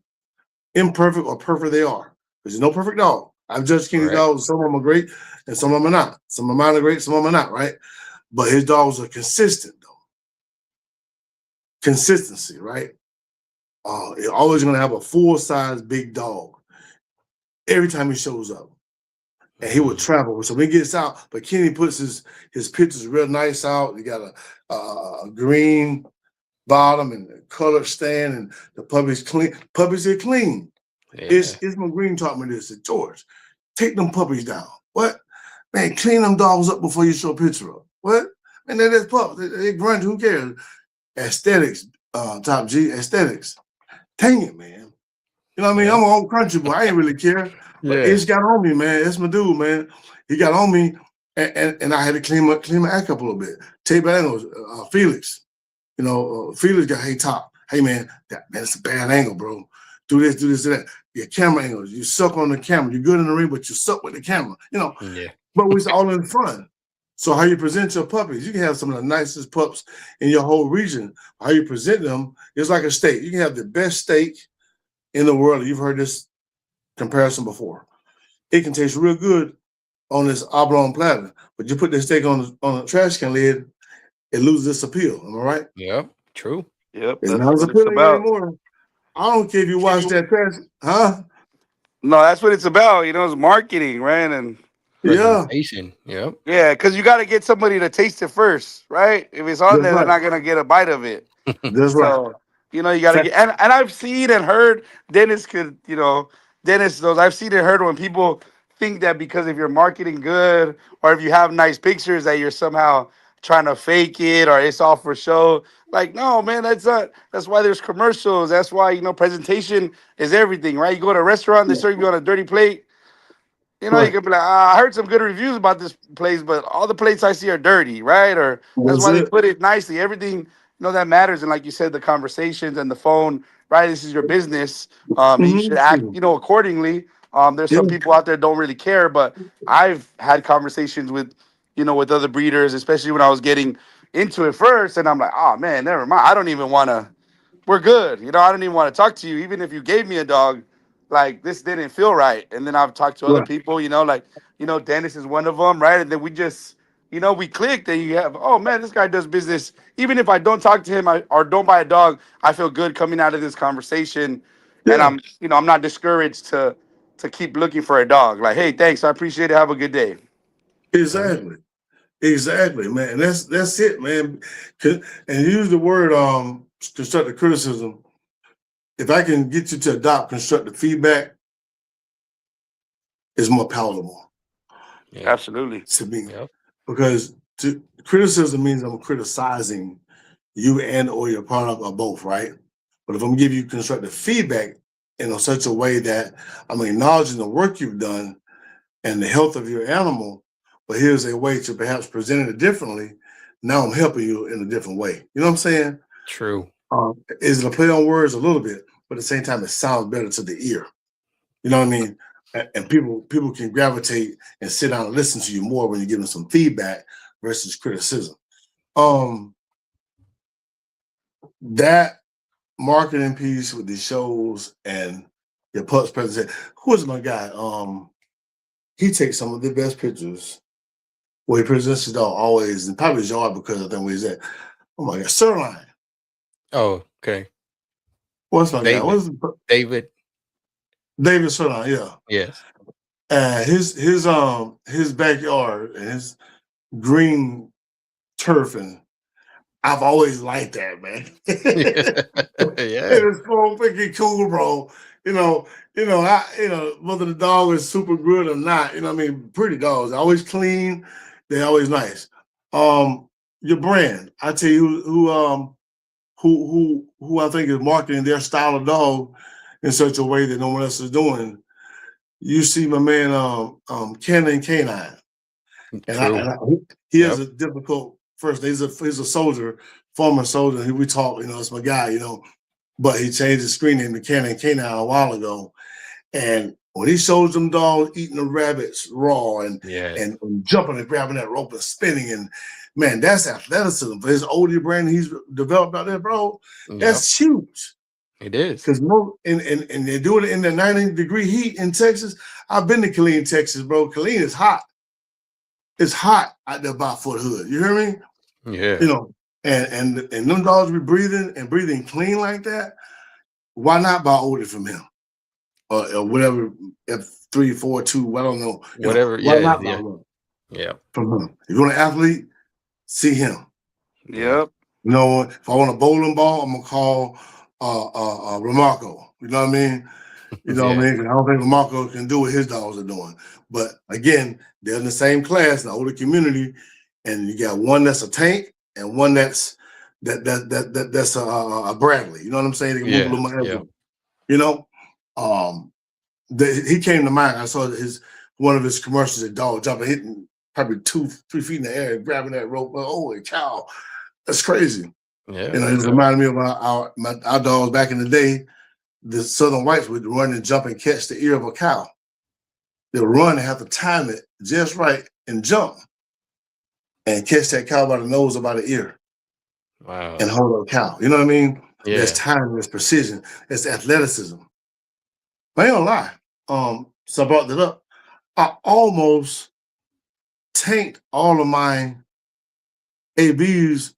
imperfect or perfect they are, because there's no perfect dog. I've judged Kenny's dogs. Some of them are great, and some of them are not. Some of mine are great, some of them are not, right? But his dogs are consistent, though. Consistency, right? You're always going to have a full-size big dog every time he shows up. And he would travel. So when he gets out, but Kenny puts his pictures real nice out. He got a green bottom and a colored stand, and the puppies clean. Puppies are clean. Yeah. Isma Green taught me this. Said, George, take them puppies down. What? Man, clean them dogs up before you show a picture of. What? Man, they're pups. They grunt. Who cares? Aesthetics, Top G, aesthetics. Dang it, man. You know what I mean? I'm an old country boy. I ain't really care. But it's got on me, man. It's my dude, man. He got on me, and I had to clean my act up a little bit. Tape angles, Felix. You know, Felix got, hey, Top. Hey, man, that's a bad angle, bro. Do this, do that. Your camera angles. You suck on the camera. You're good in the ring, but you suck with the camera. You know, but it's all in fun. So how you present your puppies, you can have some of the nicest pups in your whole region. How you present them is like a steak. You can have the best steak in the world. You've heard this comparison before. It can taste real good on this oblong platter, but you put the steak on a trash can lid, it loses its appeal. Am I right? Yeah, true. Yep. It's That's not as what it's appealing about. anymore. I don't care if you watch that trash, huh? No, that's what it's about. You know, it's marketing, right? And Yeah, Presentation. Yep. yeah, because you got to get somebody to taste it first, right? If it's on That's there, right. they're not gonna get a bite of it. That's right. So, you know, you got to get, and I've seen and heard Dennis knows, I've seen and heard when people think that because if you're marketing good or if you have nice pictures that you're somehow trying to fake it or it's all for show. Like, no, man, that's why there's commercials. That's why, presentation is everything, right? You go to a restaurant, they serve you on a dirty plate. You know, Right. you could be like, I heard some good reviews about this place, but all the plates I see are dirty, right? Or that's That's why they it. put it nicely. Everything, that matters. And like you said, the conversations and the phone, right? This is your business. And you should act, accordingly. There's some Yeah. people out there don't really care, but I've had conversations with, with other breeders, especially when I was getting into it first. And I'm like, oh man, never mind. I don't even want to, we're good. I don't even want to talk to you. Even if you gave me a dog, like this didn't feel right. And then I've talked to other Right. people, Dennis is one of them, right? And then we just, we clicked and you have, oh man, this guy does business. Even if I don't talk to him or don't buy a dog, I feel good coming out of this conversation. Yeah. And I'm not discouraged to keep looking for a dog. Like, hey, thanks. I appreciate it. Have a good day. Exactly. Exactly, man. That's it, man. And use the word constructive criticism. If I can get you to adopt constructive feedback, it's more palatable Yeah. Absolutely. to me. Yep. Because criticism means I'm criticizing you and or your product or both, right? But if I'm giving you constructive feedback in such a way that I'm acknowledging the work you've done and the health of your animal, but here's a way to perhaps present it differently. Now I'm helping you in a different way. You know what I'm saying? True. Is it a play on words a little bit, but at the same time, it sounds better to the ear. You know what I mean? And people can gravitate and sit down and listen to you more when you give them some feedback versus criticism. That marketing piece with the shows and your pups presentation. Who is my guy? He takes some of the best pictures where he presents his dog always, and probably his yard because I think where he's at. Oh my God, Sirline. Oh, okay. What's my guy? David. What's David. David Sirline? Yeah. Yes. His backyard and his green turf, and I've always liked that, man. Yeah. It's so freaking cool, bro. Whether the dog is super good or not, pretty dogs. They're always clean, they're always nice. Your brand, I tell you who I think is marketing their style of dog in such a way that no one else is doing. you see my man Cannon Canine. True. He has Yep. a difficult first. He's a soldier, former soldier. We talk, it's my guy, But he changed his screen name to Cannon Canine a while ago. And when he shows them dogs eating the rabbits raw and jumping and grabbing that rope and spinning, and man, that's athleticism for his older brand he's developed out there, bro. That's huge. It is. Because and they're doing it in the 90-degree heat in Texas. I've been to Killeen, Texas, bro. Killeen is hot. It's hot out there by Fort Hood. You hear me? Yeah. And them dogs be breathing clean like that. Why not buy older from him? Or whatever, F3, 4, 2, I don't know. Whatever, why yeah, not yeah. buy one Yeah. from him? If you want an athlete, see him. Yep. If I want a bowling ball, I'm gonna call Remarco. You know what I mean? You know what I mean? 'Cause I don't think Remarco can do what his dogs are doing. But again, they're in the same class, the older community, and you got one that's a tank and one that's a Bradley. You know what I'm saying? They can move a little more heavily. He came to mind. I saw one of his commercials, a dog jumping, hitting probably 2-3 feet in the air, grabbing that rope. Holy cow, that's crazy. Yeah. It just reminded me of our dogs back in the day. The Southern Whites would run and jump and catch the ear of a cow. They'll run and have to time it just right and jump and catch that cow by the nose or by the ear. Wow. And hold the cow. You know what I mean? Yeah. There's time, there's precision, there's athleticism. But I ain't gonna lie. So I brought that up. I almost tanked all of my ABs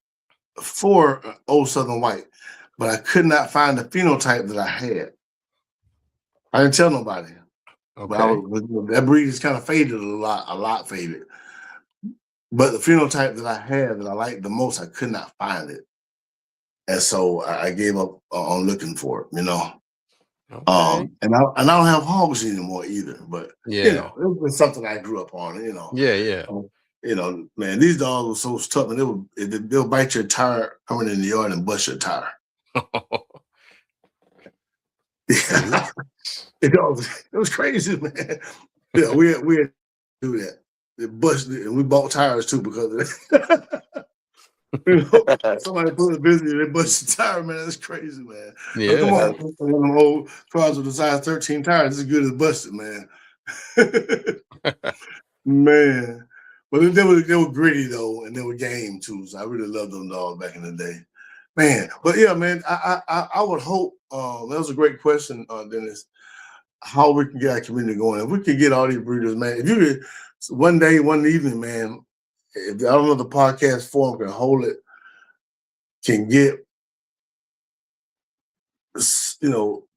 for Old Southern White, but I could not find the phenotype that I had. I didn't tell nobody. Okay. But that breed is kind of faded a lot faded. But the phenotype that I had that I liked the most, I could not find it. And so I gave up on looking for it, Okay. And I don't have hogs anymore either. But Yeah. it was something I grew up on, Yeah. Man, these dogs were so tough, and they'll bite your tire coming in the yard and bust your tire. Yeah. It was crazy, man. Yeah, we had to do that. They busted it, and we bought tires too because of it. Somebody put a business, they busted the tire, man. That's crazy, man. Yeah. Come on, one of them old cars with the size 13 tires, as good as busted, man. Man. But they were gritty though, and they were game too. So I really loved them dogs back in the day. Man. But yeah, man, I would hope that was a great question, Dennis. How we can get our community going. If we could get all these breeders, man, if you could one day, one evening, man, if I don't know the podcast forum can hold it, can get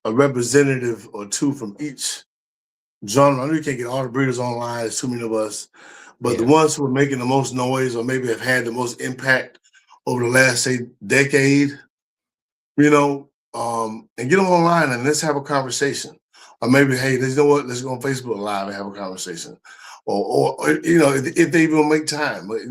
a representative or two from each genre. I know you can't get all the breeders online, there's too many of us, but the ones who are making the most noise or maybe have had the most impact over the last, say, decade, and get them online and let's have a conversation. Or maybe, hey, let's go on Facebook Live and have a conversation. Or if they even make time. But,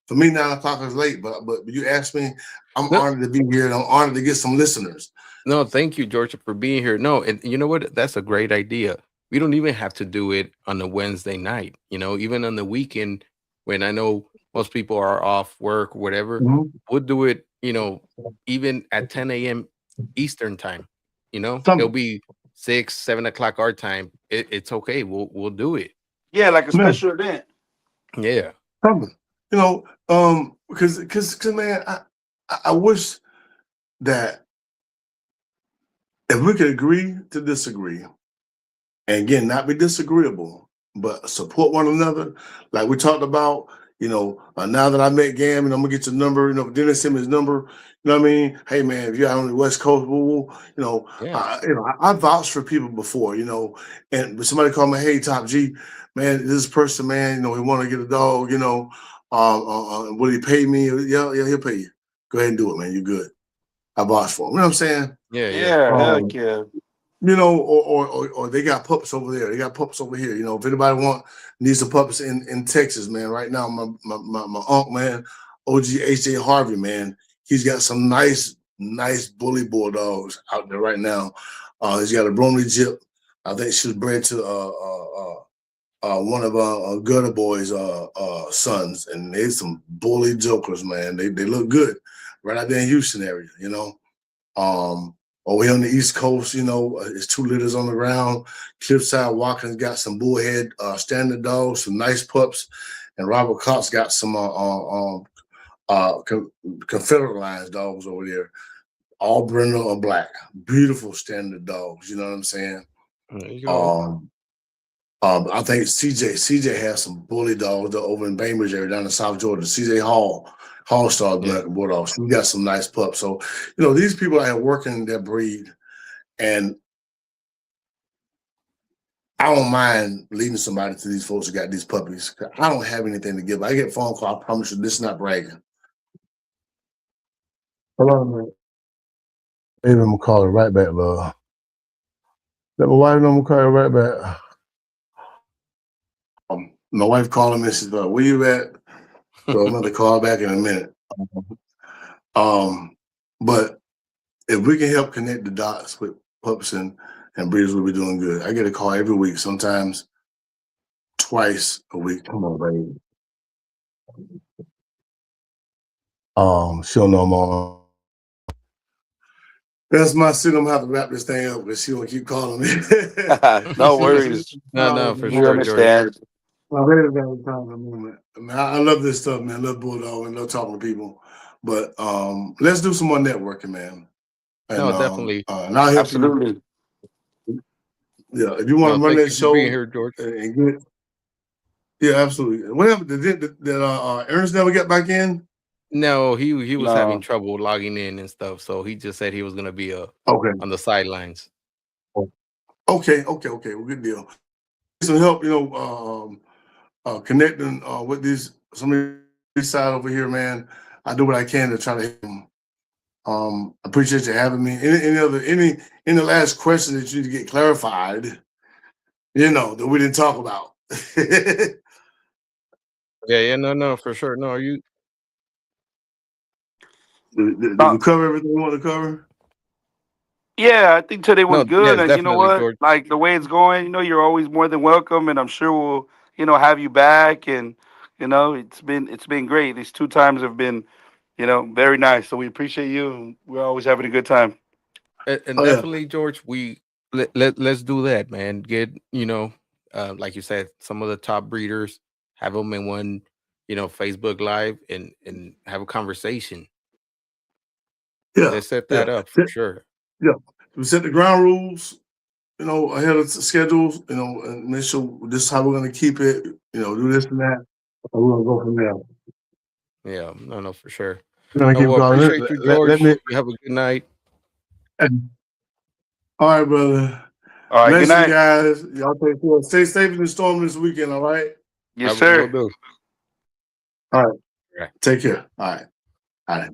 for me, 9 o'clock is late. But you asked me, I'm honored to be here, and I'm honored to get some listeners. No, thank you, Georgia, for being here. No, and you know what? That's a great idea. We don't even have to do it on a Wednesday night. Even on the weekend when I know most people are off work, whatever, we'll do it, even at 10 a.m. Eastern time. It'll be 6, 7 o'clock our time. It's okay. We'll do it. Yeah, like a special event. Yeah. Because man, I wish that if we could agree to disagree, and again, not be disagreeable, but support one another, like we talked about. Now that I met Gam, and I'm gonna get your number. Dennis sent me his number. You know what I mean? Hey man, if you're out on the West Coast, I vouched for people before. And somebody called me, hey, Top G, man, this person, man, we want to get a dog. Will he pay me? Yeah, he'll pay you. Go ahead and do it, man. You're good. I vouched for him. You know what I'm saying? Yeah. Heck yeah. Or they got pups over there. They got pups over here. If anybody needs some pups in Texas, man, right now, my uncle, man, OG H.J. Harvey, man, he's got some nice bully bulldogs out there right now. He's got a Bromley Jip, I think she was bred to one of Gutter Boy's sons, and they some bully jokers, man. They look good right out there in Houston area, you know. Over here on the East Coast, you know, it's 2 litters on the ground. Cliffside Watkins got some bullhead standard dogs, some nice pups, and Robert Cox got some Confederate Lions dogs over there, all brindle and black, beautiful standard dogs. You know what I'm saying? There you go. I think CJ has some bully dogs over in Bainbridge area down in South Georgia. CJ Hall Star Black Bulldogs. We got some nice pups. So, you know, these people are working their breed, and I don't mind leading somebody to these folks who got these puppies. I don't have anything to give. I get a phone call. I promise you, this is not bragging. Hold on, man. Maybe I'm gonna call her right back, love. Let my wife know I'm gonna call her right back. My wife called me and says, "Where you at?" So I'm gonna call back in a minute. But if we can help connect the dots with pups and breeders, we'll be doing good. I get a call every week, sometimes twice a week. Come on, baby. She'll know more. That's my sister. I'm gonna have to wrap this thing up because she gonna keep calling me. No worries. No, for We sure, George. understand. My baby got a time in a moment. I mean, I love this stuff, man. I love Bulldog and love talking to people. But let's do some more networking, man. And, No, definitely. And I'll help Absolutely. you. Yeah, if you want to run thank that you show for being here, George. and get, yeah, absolutely. Whatever. Did Ernest never get back in? No, he was No. having trouble logging in and stuff, so he just said he was gonna be Okay. on the sidelines. Okay. Well, good deal. Some help, you know, connecting with some of these side over here, man. I do what I can to try to help them. Appreciate you having me. Any last question that you need to get clarified, you know, that we didn't talk about? Yeah, no, for sure. No, you Did we cover everything we want to cover? Yeah, I think today was no, good, yes, and you know definitely, what? George. Like the way it's going, you know, you're always more than welcome, and I'm sure we'll, you know, have you back. And you know, it's been great. These 2 times have been, you know, very nice. So we appreciate you. And we're always having a good time. And Oh, yeah. definitely, George, let's do that, man. Get, you know, like you said, some of the top breeders, have them in one, you know, Facebook Live and have a conversation. Yeah. Let's set that up for sure. Yeah. We set the ground rules, you know, ahead of schedules, you know, and make sure this is how we're going to keep it, you know, do this and that. And we're going to go from there. Yeah, no, for sure. We're going to No, keep well, going. appreciate you, George. Let me. You have a good night. All right, brother. All right, Bless good night. you guys. Y'all take care. Stay safe in the storm this weekend, all right? Yes, Will sir. do. All right. Right. Take care. All right.